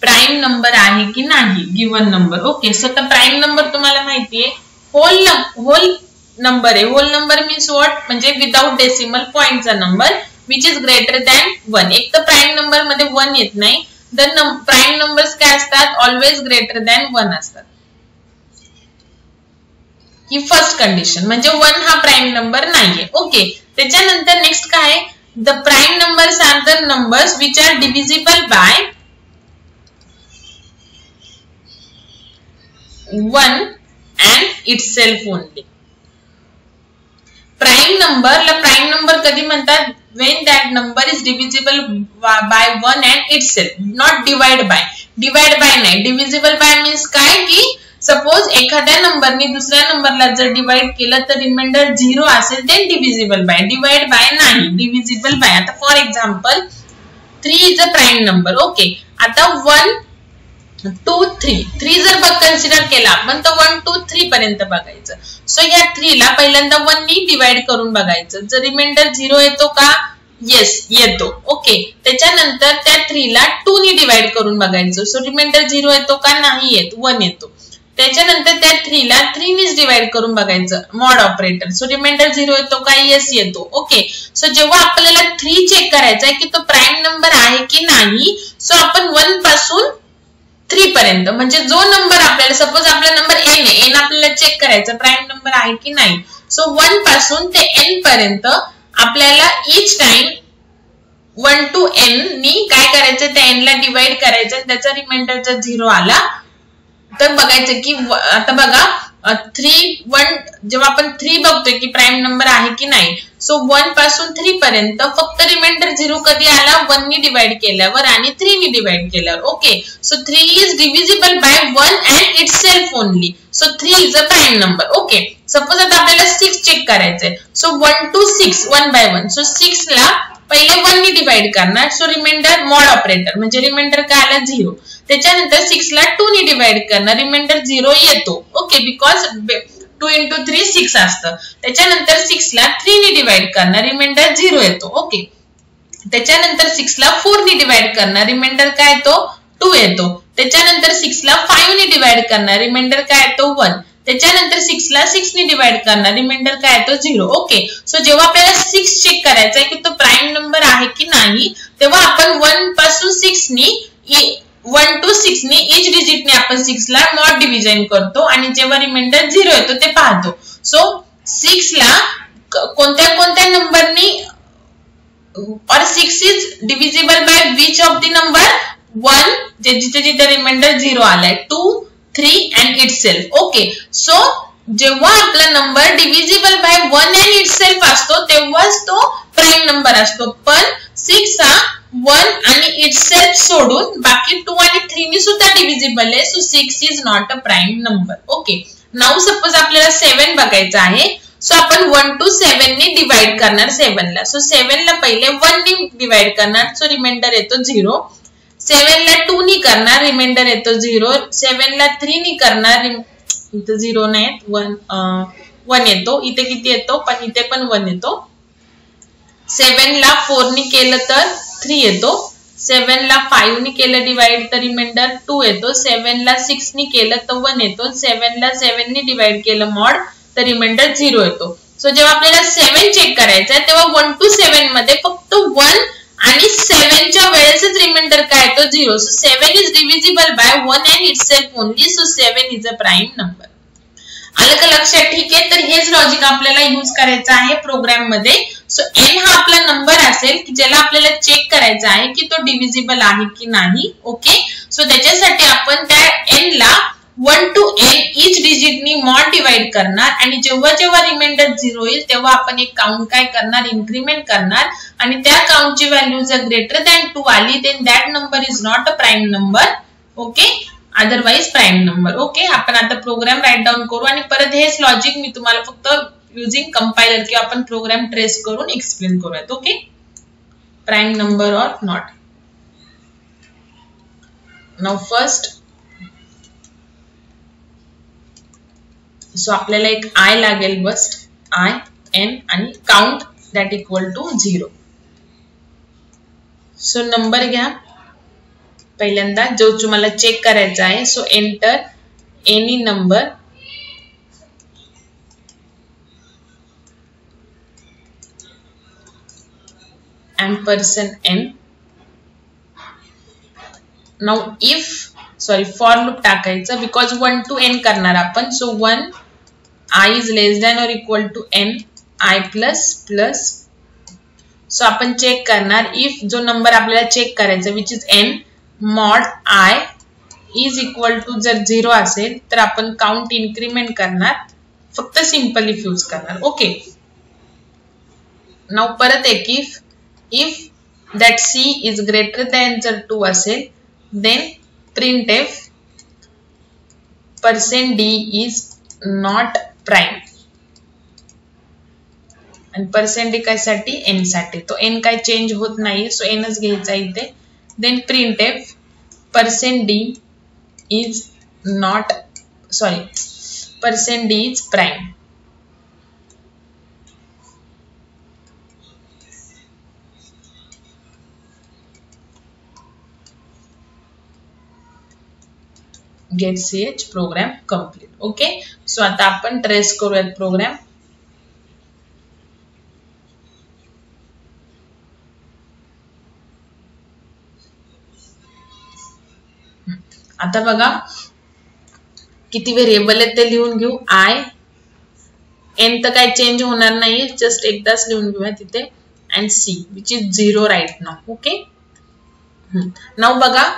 Prime number आहे की नाही गिवन नंबर. ओके, सो आता प्राइम नंबर तुम्हाला माहितीये होल नंबर आहे. होल नंबर मीन्स व्हॉट, म्हणजे विदाउट डेसिमल पॉइंटचा number which is greater than 1. एक तर प्राइम नंबर मध्ये 1 येत नाही, तर प्राइम नंबर्स काय असतात ऑलवेज ग्रेटर दॅन 1 असतात. ही फर्स्ट कंडिशन, म्हणजे 1 हा प्राइम नंबर नाहीये. ओके, त्याच्यानंतर नेक्स्ट काय, the prime numbers are the numbers which are divisible by 1 and itself only. Prime नंबरला प्राइम नंबर कधी म्हणतात, when that number is divisible by 1 and itself, not divide by. divide by नाही, divisible by means काय की suppose एखाद्या नंबरने दुसऱ्या नंबरला जर डिवाइड केलं तर रिमाइंडर 0 असेल ते डिव्हिजिबल बाय. डिवाइड बाय नाही, डिव्हिजिबल बाय. आता for example 3 is a prime number. Okay, आता 1 2 3 जर कन्सिडर केला आपण तर 1 2 3 पर्यंत बघायचं. सो या 3 ला पहिल्यांदा 1 नी डिवाइड करून बघायचं, जर रिमाइंडर 0 येतो का, येस येतो. ओके, त्याच्यानंतर त्या 3 ला 2 नी डिवाइड करून बघायचं. सो रिमाइंडर 0 येतो का, नाही येत, 1 येतो. त्याच्यानंतर त्या 3 ला 3 नीच डिवाइड करून बघायचं, मॉड ऑपरेटर. सो रिमाइंडर 0 येतो का, येस येतो. ओके, सो जेव्हा आपल्याला 3 चेक करायचा आहे की तो प्राइम नंबर आहे की नाही, सो आपण 1 पासून 3 पर्यंत, म्हणजे जो नंबर आपल्याला सपोज आपला नंबर n आहे, n आपल्याला चेक करायचं प्राइम नंबर आहे की नाही. सो 1 पासून ते n पर्यंत आपल्याला ईच टाइम 1 to n नी काय करायचं, त्या n ला डिवाइड करायचं, त्याचा रिमाइंडर जर 0 आला तर बघायचं की आता बघा 1 जेव्हा आपण 3 बघतोय की प्राइम नंबर आहे की नाही, सो 1 पासून 3 पर्यंत फक्त रिमाइंडर 0 कधी आला, 1 नी डिवाइड केल्यावर आणि 3 नी डिवाइड केल्यावर. Okay, so 3 is divisible by 1 and itself only. So 3 is a prime number. Okay, suppose आता आपल्याला 6 चेक करायचंय. So 1 to 6 1 by 1. सो 6 ला पहिले 1 नी डिवाइड करणार. सो रिमाइंडर मॉड ऑपरेटर, म्हणजे रिमाइंडर काय आला 0. त्याच्यानंतर 6 ला 2 नी डिवाइड करणार, रिमाइंडर 0 येतो. ओके, बिकॉज 2 into 3 6 असतं. त्याच्यानंतर 6 ला 3 नी डिवाइड करणार, रिमाइंडर 0 येतो. ओके, त्याच्यानंतर 6 ला 4 नी डिवाइड करणार, रिमाइंडर काय येतो 2 येतो. त्याच्यानंतर 6 ला 5 नी डिवाइड करणार, रिमाइंडर काय येतो 1. त्याच्यानंतर 6 ला 6 ने डिवाइड करणार, रिमाइंडर काय येतो 0. ओके, सो जेव्हा आपल्याला 6 चेक करायचा आहे की तो प्राइम नंबर आहे की नाही, तेव्हा आपण 1 पासून 6 नी 1 to 6 नी इच डिजिट ने आपण 6 ला मॉड डिव्हिजन करतो आणि जेव्हा रिमाइंडर 0 येतो ते पाहतो. सो 6 ला कोणत्या कोणत्या नंबरनी और 6 is divisible by which of the number 1 जिथे जिथे रिमाइंडर 0 आलाय, 2, 3 and itself. ओके, सो जेव्हा आपला number divisible by 1 and itself असतो तेव्हाच तो प्राइम नंबर असतो. पण 6 हा 1 आणि itself सोडून बाकी 2 आणि 3 नी सुद्धा डिव्हिजिबल आहे. So 6 is not a prime number. Okay, now suppose आपल्याला 7 बघायचा आहे. सो आपण 1 to 7 ने डिवाइड करणार 7 ला. सो 7 ला पहिले 1 ने डिवाइड करणार, सो रिमाइंडर येतो 0. 7 ला 2 ने करणार, रिमाइंडर येतो 0. 7 ला 3 ने करणार, इथे 0 नाही 1 येतो. इथे किती येतो, पण इथे पण 1 येतो. 7 ला 4 ने केलं तर 3 येतो. 7 ला 5 ने केलं डिवाइड तर रिमाइंडर 2 येतो. 7 ला 6 ने केलं तर 1 येतो. 7 ला 7 ने डिवाइड केलं मॉड तर रिमाइंडर 0 येतो. सो जेव्हा आपल्याला 7 चेक करायचा आहे तेव्हा 1 to 7 मध्ये फक्त 1 आणि 7 च्या वेळेसच रिमाइंडर काय येतो 0. So 7 is divisible by 1 and itself only. So 7 is a prime number. आलं का लक्षात? ठीक आहे, तर हेच लॉजिक आपल्याला यूज करायचं आहे प्रोग्राम मध्ये. सो n हा आपला नंबर असेल की ज्याला आपल्याला चेक करायचा आहे की तो डिव्हिजिबल आहे की नाही. ओके, सो त्याच्यासाठी आपण त्या n ला 1 to n each डिजिट नी मॉड डिवाइड करणार आणि जेव्हा जेव्हा रिमाइंडर 0 येईल तेव्हा आपण एक काउंट काय करणार, इन्क्रीमेंट करणार आणि त्या काउंटची व्हॅल्यू जर ग्रेटर दॅन 2 आली then that number is not a prime number. Okay, otherwise prime number. Okay, आपण आता प्रोग्राम राईट डाऊन करू आणि परत हेच लॉजिक मी तुम्हाला फक्त युजिंग कंपायलर किंवा आपण प्रोग्राम ट्रेस करून एक्सप्लेन करूयात. Okay, prime number or not. Now first so आपल्याला एक आय लागेल, बस आय एन आणि count that equal to 0. So number घ्या पहिल्यांदा जो तुम्हाला चेक करायचा आहे. So enter any number and person n. now if for loop टाकायचं बिकॉज 1 to n करणार आपण. So 1 i is less than or equal to n i plus plus. So आपण चेक करणार इफ जो नंबर आपल्याला check करायचा which is n mod i is equal to जर 0 असेल तर आपण काउंट इन्क्रीमेंट करणार, फक्त सिंपल इफ यूज करणार. ओके, नाउ परत एक if that c is greater than जर 2 असेल then printf %d is not prime आणि %d कायसाठी, n साठी. तो n काय चेंज होत नाही, सो nच घ्यायचा इथे. then printf %d is not %d is prime. get ch program complete. Okay, so आता आपण ट्रेस करूयात प्रोग्राम. आता बघा किती व्हेरिएबल आहेत ते लिहून घेऊ. आय एन तर काय चेंज होणार नाही, जस्ट एकदाच लिहून घेऊया तिथे. And C which is 0 right now. Okay, now बघा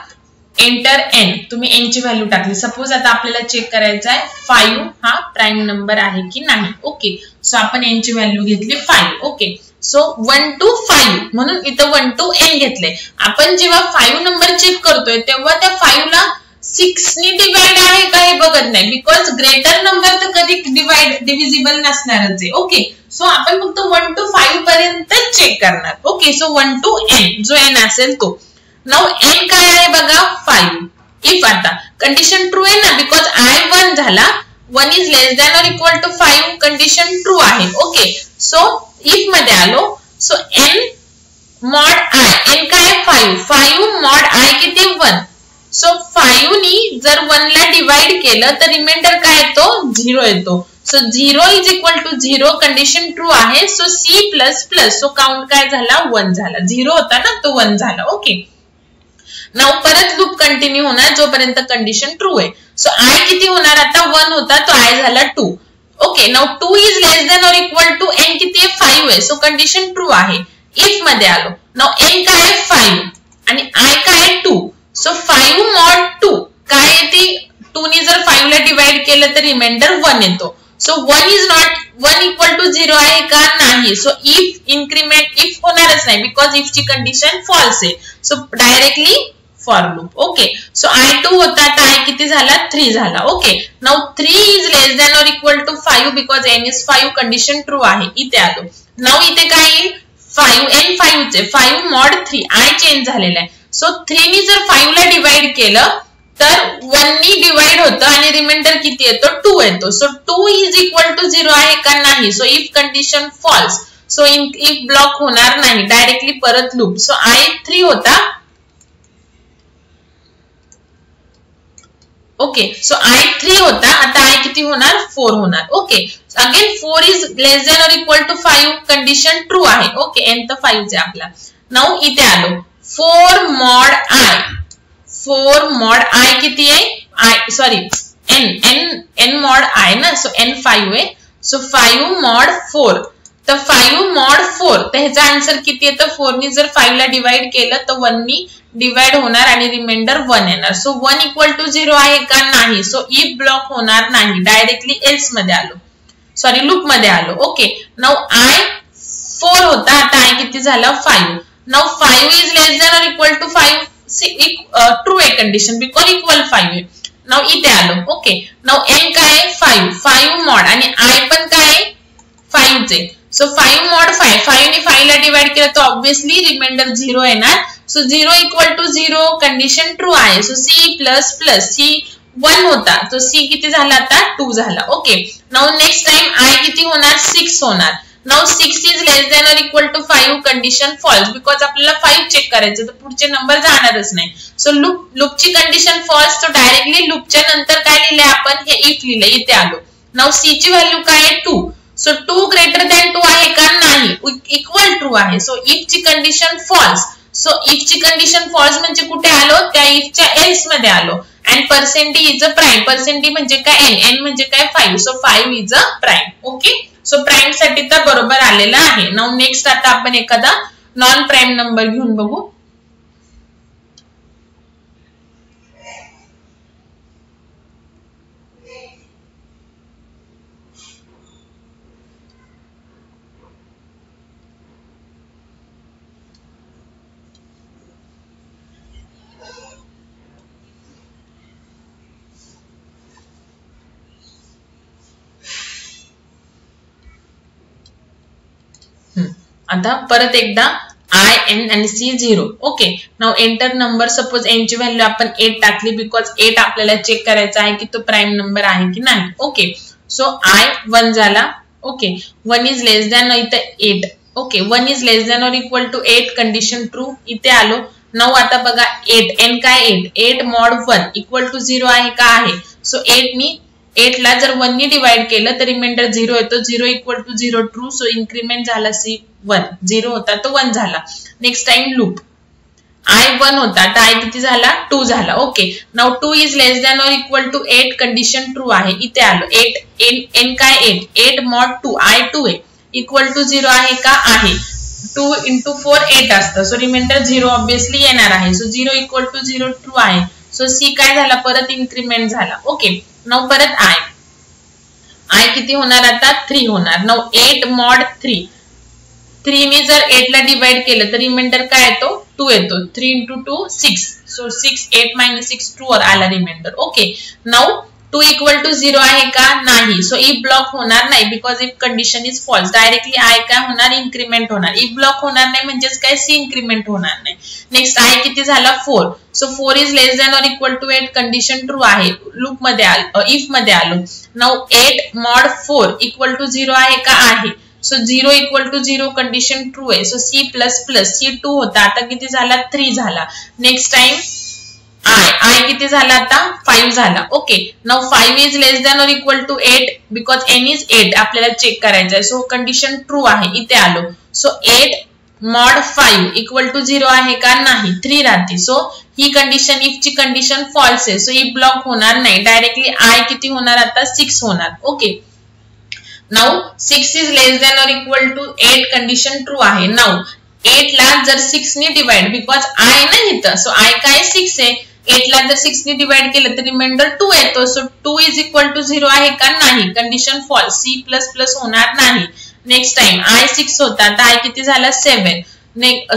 एंटर एन, तुम्ही एन ची व्हॅल्यू टाकली. सपोज आता आपल्याला चेक करायचं आहे 5 हा प्राइम नंबर आहे की नाही. ओके, सो आपण एन ची व्हॅल्यू घेतली 5. ओके, सो 1 to 5 म्हणून इथं 1 to n घेतले. आपण जेव्हा 5 नंबर चेक करतोय तेव्हा त्या 5 ला 6 ने डिवाइड आहे का हे बघत नाही, बिकॉज ग्रेटर नंबर तर कधी डिव्हिजिबल नसणारच आहे. ओके, सो आपण फक्त 1 to 5 पर्यंत चेक करणार. ओके, सो 1 to n जो n असेल तो. नाउ n काय आहे बघा 5. इफ आता कंडिशन ट्रू आहे ना, बिकॉज i 1 झाला, 1 is less than or equal to 5 condition true आहे. ओके, सो इफ मध्ये आलो. So n mod i, n काय 5 mod i किती 1. सो 5 नी जर 1 ला डिवाइड केलं तर रिमाइंडर काय येतो 0 येतो. So 0 is equal to 0 condition true आहे. So C plus plus so count काय झाला 1 झाला. 0 होता ना तो 1 झाला. ओके नाउ परत लूप कंटिन्यू होणार जोपर्यंत कंडिशन ट्रू आहे. सो आय किती होणार आता 1 होता तो आय झाला 2. Okay now 2 is less than or equal to N किती आहे 5 आहे. सो कंडिशन ट्रू आहे. इफ मध्ये आलो नाउ एन काय आहे 5 आणि आय काय आहे 2. सो 5 mod 2 काय येते 2 नी जर 5 ला डिवाइड केलं तर रिमाइंडर 1 येतो. So 1 is not 1 equal to 0 आहे का नाही. सो इफ इन्क्रीमेंट इफ होणारच नाही बिकॉज इफ ची कंडिशन फॉल्स आहे. So directly for loop. Okay so I2 होता तर I किती झाला 3 झाला. Okay now 3 is less than or equal to 5 because n is 5 condition true आहे. इथे आलो नाउ इथे काय येईल 5 n 5 चे 5 mod 3 I चेंज झालेला आहे. सो 3 नी जर 5 ला डिवाइड केलं तर 1 नी डिवाइड होतं आणि रिमाइंडर किती येतो 2 येतो. सो 2 इज इक्वल टू 0 आहे का नाही. So if condition false so if block होणार नाही डायरेक्टली परत लूप. सो I3 होता. ओके सो I3 होता आता I किती होणार 4 होणार. Okay again 4 is less than or equal to 5 condition true आहे. ओके n तर 5 आहे आपला. नाउ इथे आलो 4 mod I 4 mod I किती आहे I sorry n mod I ना. सो n 5 आहे. सो 5 mod 4 तर 5 mod 4 तर ह्याचा आन्सर किती येतं 4 नी जर 5 ला डिवाइड केलं तर 1 नी डिवाइड होणार आणि रिमाइंडर 1 येणार. सो 1 इक्वल टू 0 आहे का नाही. सो इफ ब्लॉक होणार नाही डायरेक्टली एल्स मध्ये आलो सॉरी लूप मध्ये आलो. ओके नाउ I4 होता आता I किती झाला 5. Now 5 is less than or equal to 5 true आहे कंडिशन बिकॉज इक्वल 5 आहे. नाउ इथे आलो. ओके नाउ n काय आहे 5 mod आणि I पण काय आहे 5 चे. सो 5 mod 5 नी 5 ला डिवाइड केलं तर ऑब्वियसली रिमाइंडर 0 येणार. So 0 equal to 0 condition true आहे. So C plus plus C 1 होता तो सी किती झाला आता 2 झाला. Okay now next time I किती होणार 6 होणार. Now 6 is less than or equal to 5 condition false because आपल्याला 5 चेक करायचं तर पुढचे नंबर जाणारच नाही. सो लूपची कंडिशन फॉल्स तो डायरेक्टली लूपच्या नंतर काय लिहिलंय आपण हे इफ लिहिलंय. इथे आलो नाउ सी ची व्हॅल्यू काय आहे 2. सो 2 ग्रेटर दॅन 2 आहे का नाही इक्वल ट्रू आहे. सो इफ ची कंडिशन फॉल्स. सो इफ ची कंडिशन फॉल्स म्हणजे कुठे आलो त्या इफच्या एल्स मध्ये आलो. And percent is a prime. Percent म्हणजे काय n म्हणजे काय 5. So 5 is a prime. Okay so prime साठी तर बरोबर आलेला आहे. नाउ नेक्स्ट आता आपण एखादा नॉन प्राइम नंबर घेऊन बघू. आता परत एकदा I n आणि C 0. Okay now enter number. Suppose n ची व्हॅल्यू आपण 8 टाकली बिकॉज 8 आपल्याला चेक करायचा आहे की तो प्राइम नंबर आहे की नाही. ओके सो I 1 झाला. ओके 1 इज लेस दॅन इथं 8. Okay 1 is less than or equal to 8 condition true. इथे आलो नाउ आता बघा 8 n काय 8 mod 1 इक्वल टू 0 आहे का आहे. सो 8 ला जर 1 नी डिवाइड केलं तर रिमाइंडर 0 येतो. 0 equal to 0 true. So increment झाला C 1 0 होता तो 1 झाला. नेक्स्ट टाइम लूप I 1 होता तर I किती झाला 2 झाला. Okay now 2 is less than or equal to 8 condition true आहे. इथे आलो 8 n काय 8 mod 2 I 2 आहे इक्वल टू 0 आहे का आहे. 2 into 4 8 असतं. सो रिमाइंडर 0 ऑब्वियसली येणार आहे. सो 0 इक्वल टू 0 ट्रू आहे. सो C काय झाला परत इन्क्रीमेंट झाला. ओके नाउ परत I किती होणार आता 3 होणार. नाउ 8 mod 3 नी जर 8 ला डिवाइड केलं तर रिमाइंडर काय येतो 2 येतो. 3 into 2 6. सो 6 8 minus 6 2 आला remainder. Okay now 2 equal to 0 आहे का नाही. सो इफ ब्लॉक होणार नाही because if condition is false directly I काय होणार इन्क्रीमेंट होणार. इफ ब्लॉक होणार नाही म्हणजेच काय C इन्क्रीमेंट होणार नाही. नेक्स्ट I किती झाला 4. So 4 is less than or equal to 8 condition true आहे. लूप मध्ये आलो इफ मध्ये आलो. नाउ 8 mod 4 इक्वल टू 0 आहे का आहे. So 0 equal to 0 condition true आहे. So C plus plus C 2 होता आता किती झाला 3 झाला. नेक्स्ट टाइम I किती झाला आता 5 झाला. Okay, now 5 is less than or equal to 8 because n is 8 आपल्याला चेक करायचं आहे. सो कंडिशन ट्रू आहे. इथे आलो. सो 8 mod 5 इक्वल टू 0 आहे का? नाही, 3 राहते. सो ही कंडिशन इफ ची कंडिशन फॉल्स आहे. सो ही ब्लॉक होणार नाही. डायरेक्टली I किती होणार आता 6 होणार. Okay, now 6 is less than or equal to 8 condition true आहे. नाउ 8 ला जर 6 ने डिवाइड बिकॉज I नाही इथं. सो I काय 6 आहे. 8 ला जर 6 ने डिवाइड केलं तर रिमाइंडर 2 येतो. सो 2 इज इक्वल टू 0 आहे का? नाही, condition false. C plus plus होणार नाही. नेक्स्ट टाइम I 6 होता, आता I किती झाला 7.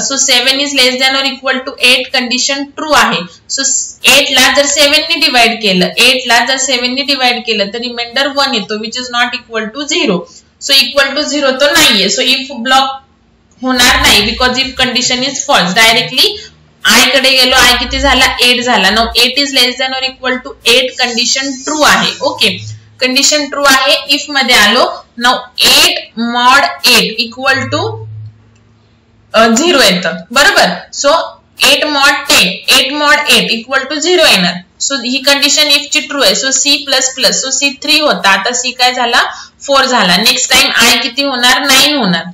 So 7 is less than or equal to 8 condition true आहे. सो 8 ला जर 7 ने डिवाइड केलं, 8 ला जर 7 ने डिवाइड केलं तर रिमाइंडर 1 येतो which is not equal to 0. So equal to 0 तो नाहीये. सो इफ ब्लॉक होणार नाही because if condition is false. Directly I कडे गेलो, I किती झाला 8 झाला. Now 8 is less than or equal to 8 condition true आहे. ओके, कंडिशन ट्रू आहे. इफ मध्ये आलो. नाउ 8 mod 8 इक्वल टू 0 येतं बरोबर. सो 8 mod 8 इक्वल टू 0 येणार. सो ही कंडिशन इफ ची ट्रू आहे. So C plus plus. So C 3 होता, आता C काय झाला 4 झाला. नेक्स्ट टाइम I किती होणार 9 होणार.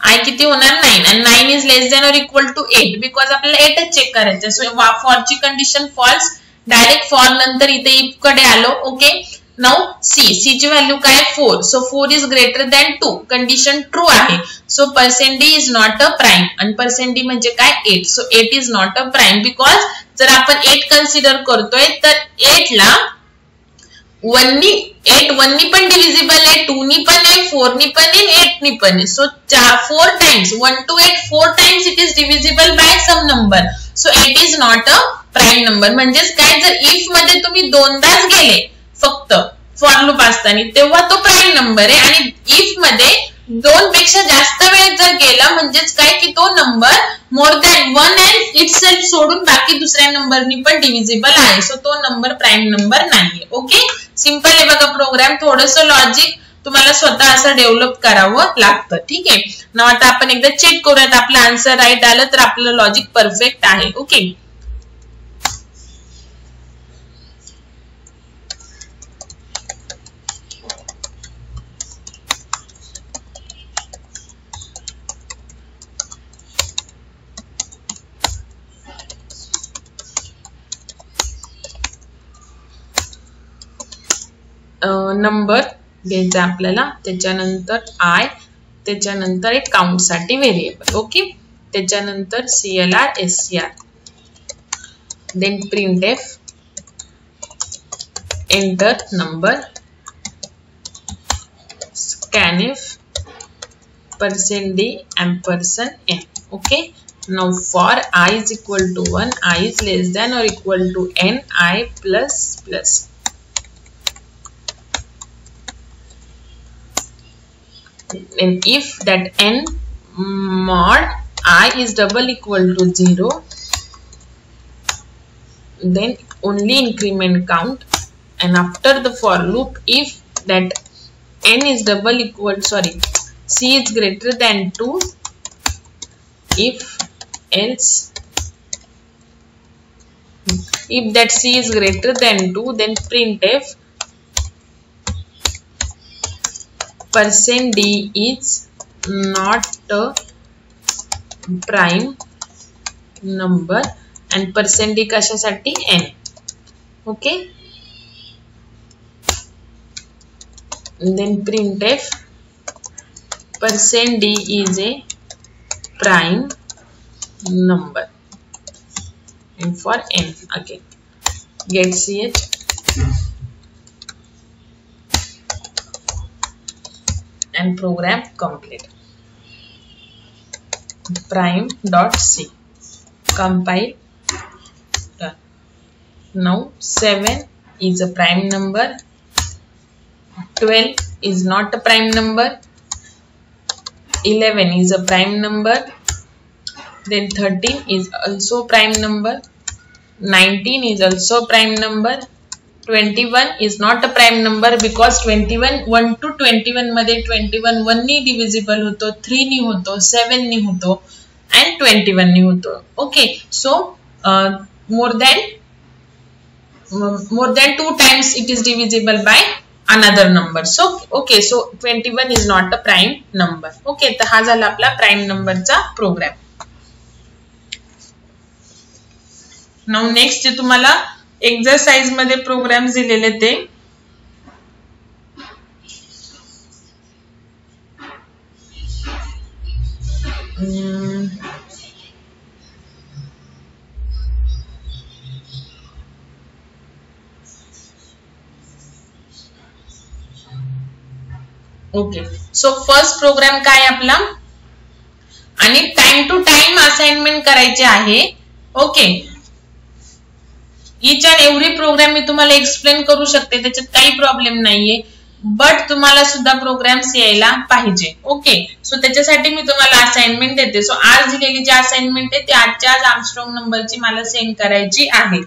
I किती होणार 9 and 9 is less than or equal to 8 because आपल्याला 8 चेक करायचं. सो for ची कंडिशन फॉल्स. डायरेक्ट फॉर नंतर इथे if कडे आलो. ओके, नाउ C ची व्हॅल्यू काय 4. So 4 is greater than 2 condition true आहे. So %d is not a prime and %d म्हणजे काय 8. So 8 is not a prime because जर आपण 8 कन्सिडर करतोय तर 8 ला 1 नी पण डिव्हिजिबल आहे, 2 नी पण आहे, 4 नी पण आहे, 8 नी पण आहे. So 4 times 1 to 8 4 times it is divisible by some number. So 8 is not a prime number. म्हणजेच काय, जर इफ मध्ये तुम्ही दोनदाच गेले फक्त फॉर लूप असताना तेव्हा तो प्राइम नंबर आहे आणि इफ मध्ये 2 पेक्षा जास्त वेळ जर गेला म्हणजेच काय की तो number more than 1 and itself सोडून बाकी दुसऱ्या नंबरनी पण डिव्हिजिबल आहे. सो तो नंबर प्राइम नंबर नाहीये. ओके, सिंपल आहे बघा प्रोग्राम. थोडंसं लॉजिक तुम्हाला स्वतः असं डेव्हलप करावं लागतं. ठीक आहे ना. आता आपण एकदा चेक करूयात आपलं आन्सर राईट आलं तर आपलं लॉजिक परफेक्ट आहे. ओके, नंबर घ्यायचा आपल्याला, त्याच्यानंतर I, त्याच्यानंतर एक काउंट साठी व्हेरिएबल. ओके, त्याच्यानंतर CLR SCR, then printf, enter number, scanf, %d %n. ओके, now for I is equal to 1, I is less than or equal to n, I plus plus. And if that n mod I is double equal to 0, then only increment count. And after the for loop, if that n is double equal, C is greater than 2, if else, if that C is greater than 2, then printf %d is not a prime number and %d कशासाठी n. Okay, then printf %d is a prime number and for n again get ch and program complete. Prime.c compile. Done. Now 7 is a prime number, 12 is not a prime number, 11 is a prime number, then 13 is also prime number, 19 is also prime number, 21 is not a prime number because 21 1 to 21 मध्ये 21 1 नी divisible होतो, 3 नी होतो, 7 नी होतो and 21 नी होतो. Okay, so more than more than 2 times it is divisible by another number. So okay, so 21 is not a prime number. Okay, तर हा झाला आपला प्राइम नंबरचा प्रोग्राम. नाउ नेक्स्ट जे तुम्हाला एक्सरसाइज मध्ये प्रोग्राम दिलेले ते ओके. सो फर्स्ट प्रोग्राम काय आपला आणि टाइम टू टाइम असाइनमेंट करायचे आहे. Okay, each and every program मी तुम्हाला एक्सप्लेन करू शकते, त्याच्यात काही प्रॉब्लेम नाहीये, बट तुम्हाला सुद्धा प्रोग्राम्स यायला पाहिजे. ओके, सो त्याच्यासाठी मी तुम्हाला असाइनमेंट देते. सो आज दिलेली जी असाइनमेंट आहे ती आजच्या आज आर्मस्ट्रॉंग नंबरची मला सेंड करायची आहे.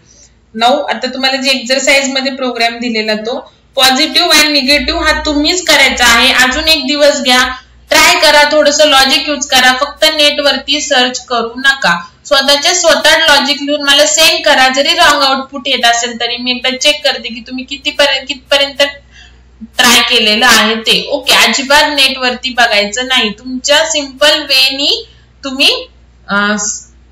नाउ आता तुम्हाला जे एक्सरसाइज मध्ये प्रोग्राम दिलेला तो पॉझिटिव्ह आणि निगेटिव्ह हा तुम्हीच करायचा आहे. अजून एक दिवस घ्या, ट्राय करा, थोडस लॉजिक यूज करा, फक्त नेट वरती सर्च करू नका. स्वतः लॉजिक लिहून मला सेंड करा. जरी रॉंग आउटपुट येत असेल तरी मी एकदा चेक करते की तुम्ही कितपर्यंत ट्राय केलेलं आहे ते. ओके, अजिबात नेट वरती बघायचं नाही, तुमच्या सिंपल वेनी तुम्ही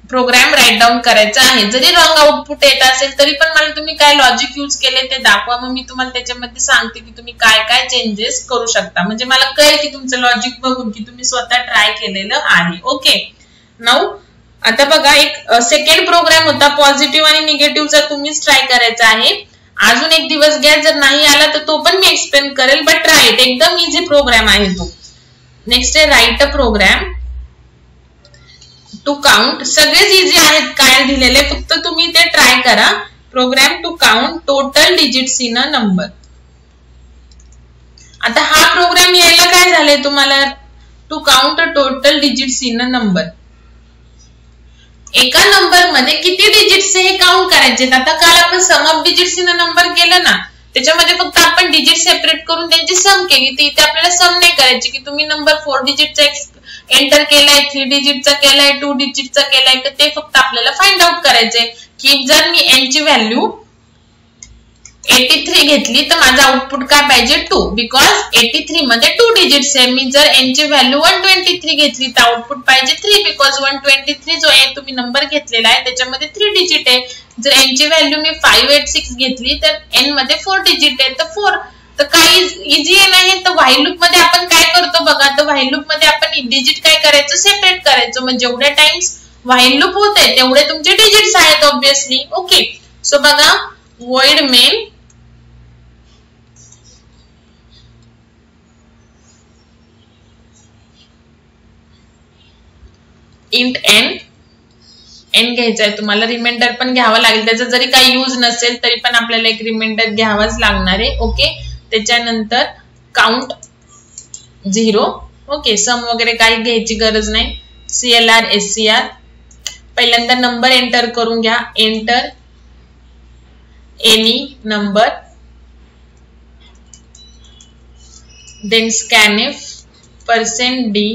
प्रोग्राम राईट डाऊन करायचा आहे. जरी रॉंग आउटपुट येत असेल तरी पण मला तुम्ही काय लॉजिक यूज केले ते दाखवा, मग मी तुम्हाला त्याच्यामध्ये सांगते की तुम्ही काय काय चेंजेस करू शकता, म्हणजे मला कळेल की तुमचं लॉजिक बघून की तुम्ही स्वतः ट्राय केलेलं आहे. ओके, नाउ आता बघा एक सेकंड प्रोग्राम होता पॉझिटिव्ह आणि निगेटिव्हचा, तुम्हीच ट्राय करायचा आहे. अजून एक दिवस घ्या, जर नाही आला तर तो पण मी एक्सप्लेन करेल, बट ट्राय इट. एकदम इझी प्रोग्राम आहे तो. नेक्स्ट आहे write a program to count. सगळेच इझी आहेत काय दिलेले, फक्त तुम्ही ते ट्राय करा. Program to count total digits in a number. आता हा प्रोग्राम यायला काय झालंय तुम्हाला, to count total digits in a number. एका नंबर मध्ये किती डिजिट्स हे काउंट करायचे. आता काल आपण sum of digits in a number केलं ना, त्याच्यामध्ये फक्त आपण डिजिट सेपरेट करून त्यांची सम केली, तर इथे आपल्याला सम नाही करायची की तुम्ही नंबर 4 डिजिटचा एंटर केलाय, 3 डिजिटचा केलाय, 2 डिजिटचा केलाय, तर ते फक्त आपल्याला फाइंड आउट करायचंय की जर मी एन ची व्हॅल्यू 83 घेतली तर माझा आउटपुट काय पाहिजे 2, बिकॉज 83 मध्ये 2 डिजिट्स आहे. मी जर एन ची व्हॅल्यू 123 घेतली तर आउटपुट पाहिजे 3, बिकॉज 123 जो आहे तुम्ही नंबर घेतलेला आहे त्याच्यामध्ये 3 डिजिट आहे. जर एन ची व्हॅल्यू मी 586 घेतली तर एन मध्ये 4 डिजिट आहे, तर 4. तर काही इझी नाही. तर व्हाईल लूप मध्ये आपण काय करतो बघा, तर व्हाईल लूप मध्ये आपण डिजिट काय करायचं, सेपरेट करायचं. म्हणजे जेवढ्या टाइम्स व्हाईल लूप होत आहे तेवढे तुमचे डिजिट्स आहेत ऑब्विसली. ओके, सो बघा void main int n घ्यायचा आहे तुम्हाला. रिमाइंडर पण घ्यावा लागेल, त्याचा जरी काही यूज नसेल तरी पण आपल्याला एक रिमाइंडर घ्यावाच लागणार आहे. ओके, त्याच्यानंतर काउंट 0. ओके, सम वगैरे काही घ्यायची गरज नाही. CLR SCR पहिल्यांदा नंबर एंटर करून घ्या. Enter any number, then scanf %d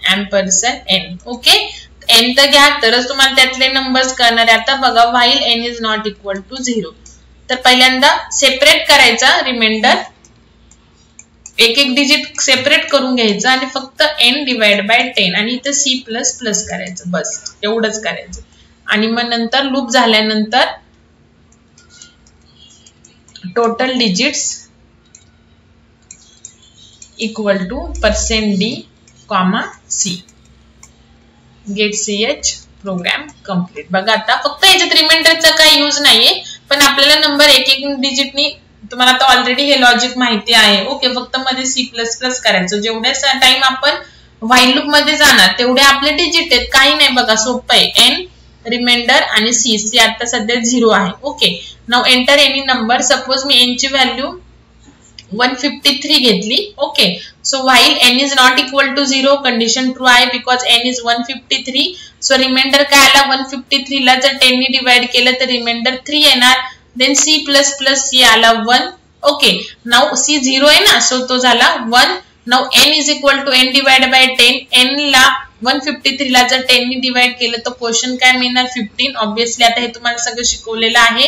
%n. Okay, n तर घ्या तरच तुम्हाला त्यातले नंबर्स करणार आहे. आता बघा while n is not equal to 0, तर पहिल्यांदा सेपरेट करायचा रिमाइंडर, एक एक डिजिट सेपरेट करून घ्यायचं आणि फक्त n डिवाइड बाय 10 आणि इथे C++ करायचं, बस एवढंच करायचं. आणि मग नंतर लूप झाल्यानंतर total digits equal to %d, C. Get CH program complete. बघा आता फक्त याच्यात रिमाइंडरचा काही यूज नाहीये, पण आपल्याला नंबर एक एक डिजिटनी, तुम्हाला आता ऑलरेडी हे लॉजिक माहिती आहे. ओके, फक्त मध्ये C++ करायचं. जेवढ्या टाइम आपण व्हाईल लूप मध्ये जाणार तेवढे आपले डिजिट आहेत, काही नाही. बघा सोपं आहे. n रिमाइंडर आणि C आता सध्या 0 आहे. Okay, now enter any number. Suppose मी n ची व्हॅल्यू 153 घेतली. Okay, so while n is not equal to 0, condition true आहे because n is 153. So reminder काय आला, 153 ला जर 10 ने डिवाइड केलं तर रिमाइंडर 3 येणार. देन C++ आला 1. ओके, नाउ C 0 आहे ना, सो तो झाला 1. Now n is equal to n divide by 10. n ला 153 ला जर 10 ने डिवाइड केलं तर क्वेश्चन काय मिळणार 15. ऑब्विसली आता हे तुम्हाला सगळं शिकवलेलं आहे.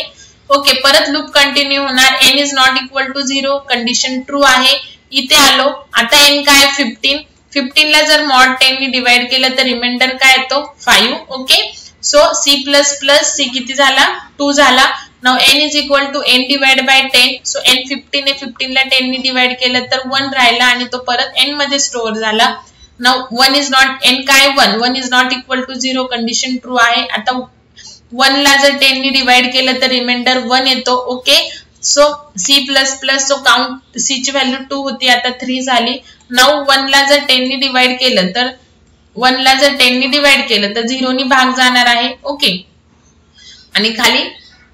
ओके, परत लूप कंटिन्यू होणार. n is not equal to 0, condition true आहे. इथे आलो, आता n काय 15. 15 ला जर मॉड 10 ने डिवाइड केलं तर रिमाइंडर काय येतो 5. Okay, so c plus plus c किती झाला 2 झाला. Now n is equal to n divide by 10. So n 15 आहे, 15 ला 10 ने डिवाइड केलं तर 1 राहिला आणि तो परत n मध्ये स्टोअर झाला. नाउ 1 इज नॉट, n काय 1 is not equal to 0, condition true आहे. आता 1 ला जर 10 ने डिवाइड केलं तर रिमाइंडर 1 येतो. Okay, so c plus plus, so count c ची व्हॅल्यू 2 होती, आता 3 झाली. नाउ 1 ला जर 10 ने डिवाइड केलं तर 1 ला जर 10 ने डिवाइड केलं तर 0 ने भाग जाणार आहे. ओके, आणि खाली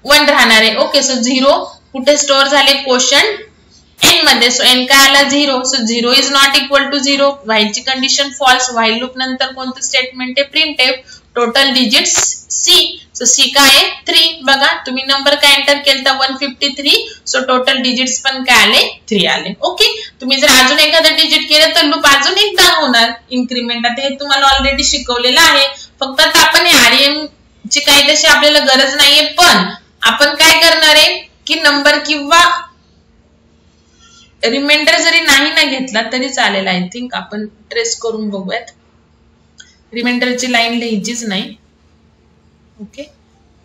1 राहणार आहे. ओके, सो 0 कुठे स्टोअर झाले क्वोशंट n मध्ये. सो n काय आला 0. So 0 is not equal to 0. While ची कंडिशन फॉल्स. व्हाईल लूप नंतर कोणतं स्टेटमेंट आहे printf. Total digits c. So c काय आहे 3. बघा तुम्ही नंबर काय एंटर केलता 153. सो टोटल डिजिट्स पण काय आले 3 आले. ओके, तुम्ही जर अजून एखादं डिजिट केलं तर लूप अजून एकदा होणार इन्क्रीमेंट. आता हे तुम्हाला ऑलरेडी शिकवलेलं आहे. फक्त आता आपण आरएम ची काही तशी आपल्याला गरज नाहीये, पण आपण काय करणार आहे की नंबर किंवा रिमाइंडर जरी नाही ना घेतला तरी चालेल. आय थिंक आपण ट्रेस करून बघूयात. रिमाइंडरची लाईन लिहायचीच नाही. ओके,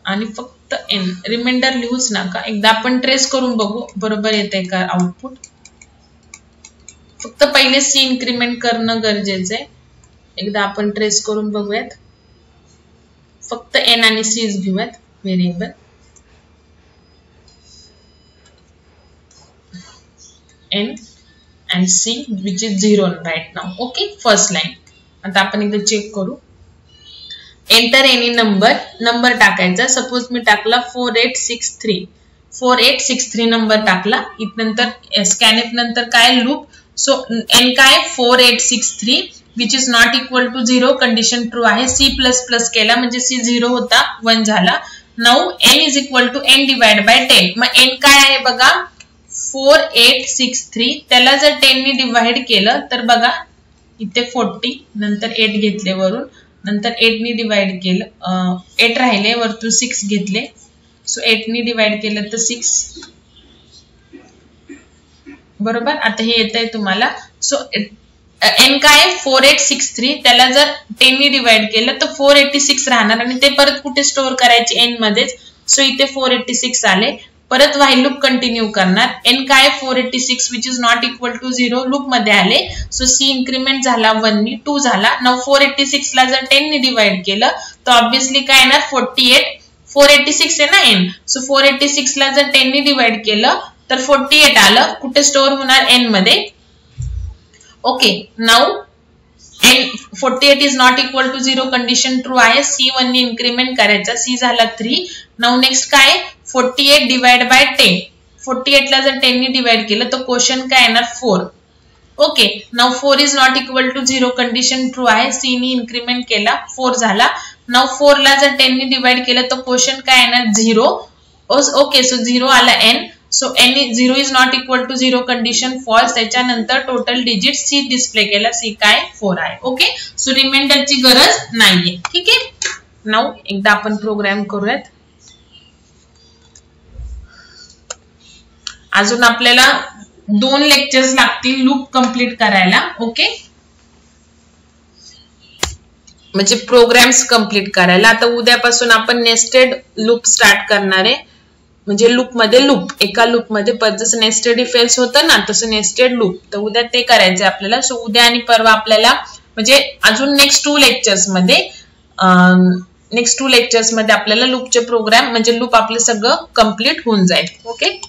आणि फक्त n, रिमाइंडर लिहूच नका. एकदा आपण ट्रेस करून बघू बरोबर येते का आउटपुट. फक्त पहिले c इन्क्रीमेंट करणं गरजेचं आहे. एकदा आपण ट्रेस करून बघूयात. फक्त n आणि c घेऊयात variable. n and c which is 0 right now. Okay, first line. आता आपण एकदा चेक करू. एंटर एनी नंबर टाकायचा. सपोज मी टाकला 4863. 4863 नंबर टाकला. इथनंतर स्कॅनएफ नंतर काय लूप. सो n काय 4863 which is not equal to 0, condition true आहे. c प्लस प्लस केला म्हणजे c 0 होता 1 झाला. Now n is equal to n divide by 10. मग n काय आहे बघा 4863. त्याला जर 10 ने डिवाइड केलं तर बघा इथे 40, नंतर 8 घेतले वरून, नंतर 8 ने डिवाइड केलं 8 राहिले, वरतून 6 घेतले. सो 8 ने डिवाइड केलं तर 6 बरोबर. आता हे येत आहे तुम्हाला. सो n काय 4863, त्याला जर 10 ने डिवाइड केलं तर 486 राहणार आणि ते परत कुठे स्टोअर करायचे n मध्येच. सो इथे 486 आले. परत व्हाईल लूप कंटिन्यू करणार. n काय 486 which is not equal to 0 loop मध्ये आले. सो c इन्क्रीमेंट झाला 1 नी 2 झाला. नाउ 486 ला जर 10 ने डिवाइड केलं तर ऑब्वियसली काय येणार 48. 486 आहे ना n. सो 486 ला जर 10 ने डिवाइड केलं तर 48 आलं. कुठे स्टोअर होणार n मध्ये. Okay, now n 48 is not equal to 0, condition true आहे. c 1 ने इन्क्रीमेंट करायचा. c झाला 3. नाउ नेक्स्ट काय 48 डिवाइड बाय 10. 48 ला जर 10 ने डिवाइड केलं तर क्वोशंट काय येणार 4. Okay, now 4 is not equal to 0, condition true आहे. c ने इन्क्रीमेंट केला 4 झाला. नाउ 4 ला जर 10 ने डिवाइड केलं तर क्वोशंट काय येणार 0. ओके, सो 0 आला n. So n 0 is not equal to 0, condition false. त्याच्यानंतर टोटल डिजिट c डिस्प्ले केला. c काय 4 आहे. ओके, सो रिमाइंडरची गरज नाहीये. ठीक आहे. नाउ एकदा आपण प्रोग्राम करूयात. अजून आपल्याला 2 लेक्चर्स लागतील लूप कंप्लीट करायला. ओके, म्हणजे प्रोग्राम्स कंप्लीट करायला. आता उद्यापासून आपण नेस्टेड लूप स्टार्ट करणार आहे. म्हणजे लूप मध्ये लूप, एका लूप मध्ये जसं नेस्टेड इफ एल्स होतं ना तसं नेस्टेड लूप. तर उद्या ते करायचे आपल्याला. सो उद्या आणि परवा आपल्याला म्हणजे अजून नेक्स्ट 2 लेक्चर्स मध्ये आपल्याला लूपचे प्रोग्राम म्हणजे लूप आपलं सगळं कंप्लीट होऊन जाईल. ओके,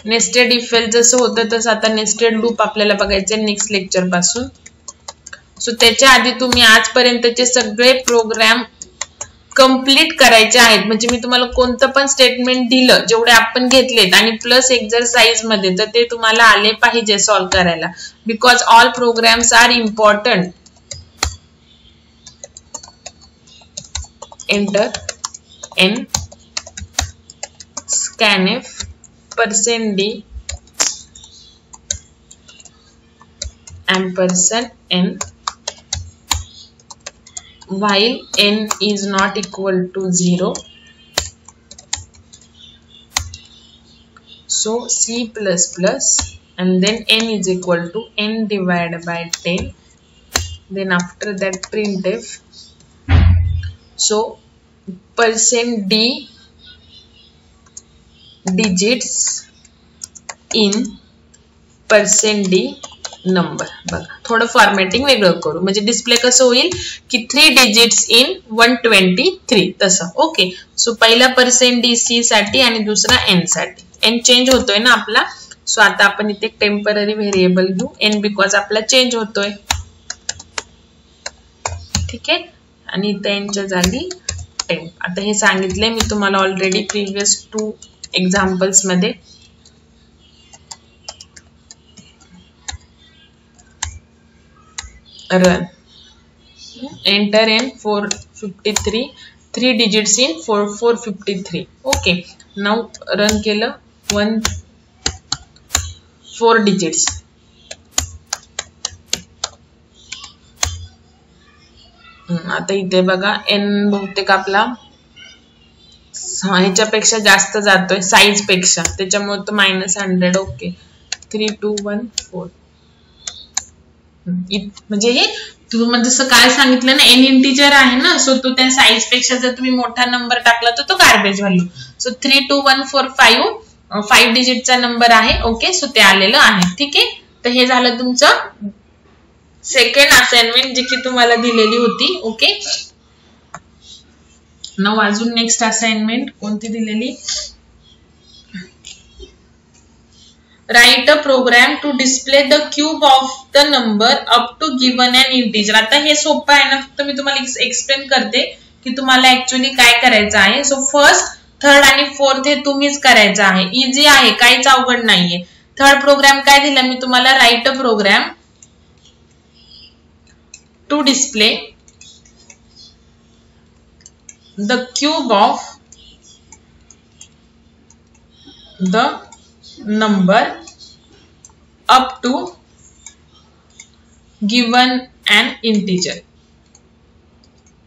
नेस्टेड इफ एल्स जसं होतं तसं आता नेस्टेड लूप आपल्याला बघायचं नेक्स्ट लेक्चर पासून. सो त्याच्या आधी तुम्ही आजपर्यंतचे सगळे प्रोग्राम कंप्लीट करायचे आहेत. म्हणजे मी तुम्हाला कोणतं पण स्टेटमेंट दिलं जेवढे आपण घेतलेत आणि प्लस एक्सरसाइज मध्ये तर ते तुम्हाला आले पाहिजे सॉल्व करायला. Because all programs are important. Enter n scanf %d ampersand n while n is not equal to 0. So C plus plus and then n is equal to n divided by 10. Then after that printf. So %d digits in %d number. बघा थोडं formatting वेगळं करू म्हणजे display कसं होईल की 3 digits in 123 तसं. Okay. So पहिला %dc साठी आणि दुसरा n साठी. n चेंज होतोय ना आपला. सो आता आपण इथे टेम्पररी व्हेरिएबल घेऊ n बिकॉज आपला चेंज होतोय. ठीक आहे. आणि इथे n च्या जागी टेम्प. आता हे सांगितलंय मी तुम्हाला ऑलरेडी प्रीवियस 2 एक्झाम्पल्स मध्ये. Run. Enter n 453 3 digits in 453. Okay. Now run केलं 4 digits. आता इथे बघा n बहुतेक आपला ह्याच्यापेक्षा जास्त जातोय साईज पेक्षा त्याच्यामुळे तो -100. ओके. 3214 म्हणजे हे तुम्ही जसं काय सांगितलं ना n इंटिजर आहे ना. सो तो त्या साईज पेक्षा जर तुम्ही मोठा नंबर टाकला तर तो गार्बेज व्हॅल्यू. सो 32145 5 डिजिटचा नंबर आहे. ओके. सो ते आलेलं आहे. ठीक आहे. तर हे झालं तुमचं सेकंड असाइनमेंट जी की तुम्हाला दिलेली होती. ओके. नाउ अजून नेक्स्ट असाइनमेंट कोणती दिलेली. Write a program to display the cube of the number up to given an integer. आता हे सोपं आहे ना. फक्त मी तुम्हाला एक्सप्लेन करते की तुम्हाला ऍक्च्युअली काय करायचं आहे. सो फर्स्ट, थर्ड आणि फोर्थ हे तुम्हीच करायचं आहे. इझी आहे, काहीच अवघड नाहीये. थर्ड प्रोग्राम काय दिला मी तुम्हाला. Write a program to display the cube of the number up to given an integer.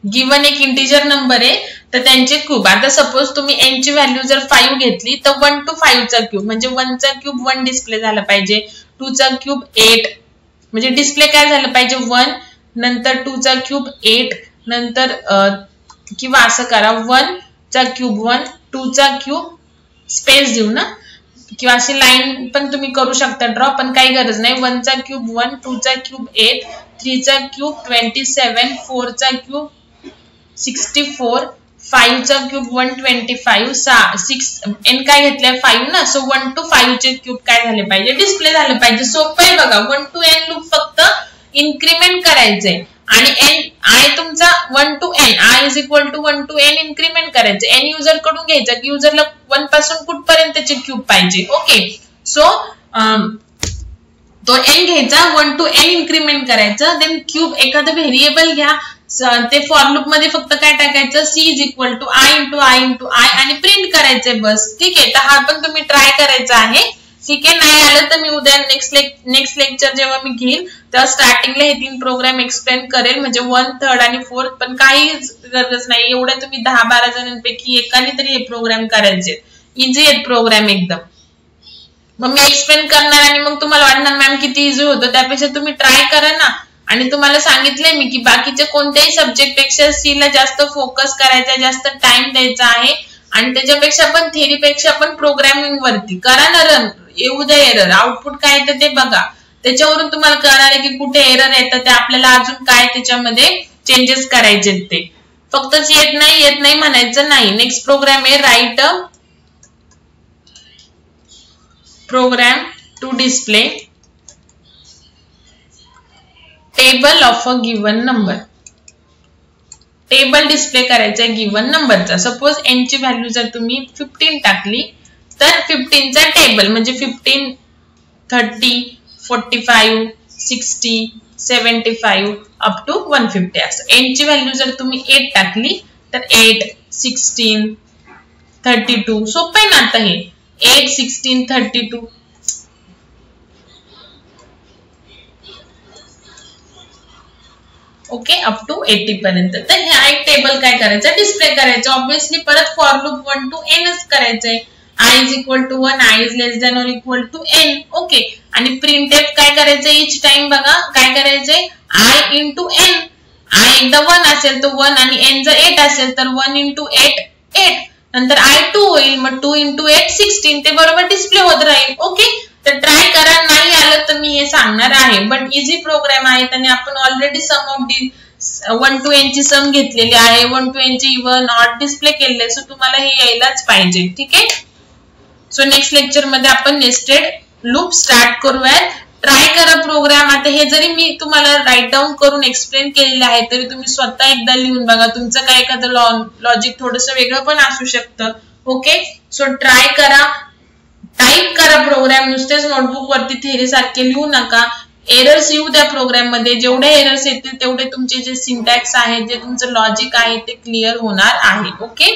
Given एक इंटिजर नंबर आहे तर त्यांचे क्यूब. आता सपोज तुम्ही n ची व्हॅल्यू जर 5 घेतली तर 1 to 5 चा क्यूब म्हणजे 1 चा क्यूब 1 डिस्प्ले झाला पाहिजे. 2 चा क्यूब 8 म्हणजे डिस्प्ले काय झालं पाहिजे 1 नंतर 2 चा क्यूब 8 नंतर किंवा असं करा 1 चा क्यूब 1 2 चा क्यूब स्पेस देऊ ना किंवा अशी लाईन पण तुम्ही करू शकता ड्रॉ. पण काही गरज नाही. 1 चा क्यूब 1 2 चा क्यूब 8 3 चा क्यूब 27 4 चा क्यूब 64 5 चा क्यूब 125 6 n काय घेतलंय 5 ना. सो 1 to 5 चे क्यूब काय झाले पाहिजे डिस्प्ले झाले पाहिजे. सोपं आहे बघा. 1 to n लूप फक्त इन्क्रीमेंट करायचंय आणि n आहे तुमचा 1 to n i is equal to 1 to n increment करायचं. n युजर कडून घ्यायचं की युजरला 1 पासून कुठपर्यंतचे क्यूब पाहिजे. ओके. सो तो n घ्यायचा 1 to n इन्क्रीमेंट करायचं. देन क्यूब एखादं व्हेरिएबल घ्या ते फॉर लूप मध्ये फक्त काय टाकायचं c is equal to i into i into i आणि प्रिंट करायचंय बस. ठीक आहे. तर हा पण तुम्ही ट्राय करायचा आहे. ठीक आहे. नाही आलं तर मी उद्या नेक्स्ट लेक्चर जेव्हा मी घेईन तेव्हा स्टार्टिंगला हे 3 प्रोग्राम एक्सप्लेन करेल म्हणजे 1 3rd आणि 4th. पण काही गरज नाही. एवढ्या तुम्ही 10-12 जणांपैकी एकाने तरी हे प्रोग्राम करायचे. इझी आहेत प्रोग्राम एकदम. मग मी एक्सप्लेन करणार आणि मग तुम्हाला वाटणार मॅम किती इझी होतं. त्यापेक्षा तुम्ही ट्राय करा ना. आणि तुम्हाला सांगितलंय मी की बाकीच्या कोणत्याही सब्जेक्ट पेक्षा सी ला जास्त फोकस करायचा जास्त टाइम द्यायचा आहे. आणि त्याच्यापेक्षा पण थेरी पेक्षा पण प्रोग्रामिंग वरती करा ना. रन येऊ द्या एरर. आउटपुट काय येतं ते बघा. त्याच्यावरून तुम्हाला कळणार आहे की कुठे एरर येतं ते आपल्याला अजून काय त्याच्यामध्ये चेंजेस करायचे ते. फक्तच येत नाही म्हणायचं नाही. नेक्स्ट प्रोग्राम आहे write a program to display table of a given number. Table display करायचा गिवन नंबरचा. सपोज n ची व्हॅल्यू जर तुम्ही 15 टाकली तर 15 चा टेबल म्हणजे 15 30 45 60 75 अप टू 150 असं. n ची व्हॅल्यू जर तुम्ही 8 टाकली तर 8 16 32. सोपं आहे ना आता हे 8 16 32. ओके, अप टू 80 पर्यंत. तर हा एक टेबल काय करायचं, डिस्प्ले करायचं. ऑब्विसली परत फॉर लूप 1 to n करायचंय. I is equal to 1, I is less than or equal to n. Okay, आणि प्रिंटफ काय करायचं, इच टाइम बघा काय करायचंय, I into n. I एकदा 1 असेल तर 1 आणि n जर 8 असेल तर 1 into 8 8. नंतर I2 होईल, मग 2 into 8 16. ते बरोबर डिस्प्ले होत राहील. ओके, तर ट्राय करा, नाही आलं तर मी हे सांगणार आहे. बट इझी प्रोग्राम आहे आणि आपण already sum of 1 to n ची सम घेतलेली आहे. 1 to n ची इव्हन ऑड डिस्प्ले केले, सो तुम्हाला हे यायलाच पाहिजे. ठीक आहे. सो नेक्स्ट लेक्चर मध्ये आपण नेस्टेड लूप स्टार्ट करूयात. ट्राय करा प्रोग्राम. आता हे जरी मी तुम्हाला राईट डाऊन करून एक्सप्लेन केलेले आहे तरी तुम्ही स्वतः एकदा लिहून बघा. तुमचं काय एखादं लॉजिक थोडंसं वेगळं पण असू शकतं. ओके, सो ट्राय करा, टाईप करा प्रोग्राम. नुसतेच नोटबुक वरती थेरी सारखे लिहू नका. एरर्स येऊ द्या प्रोग्राम मध्ये. जेवढे एरर्स येतील तेवढे तुमचे जे सिंटॅक्स आहे, जे तुमचं लॉजिक आहे ते क्लिअर होणार आहे. ओके.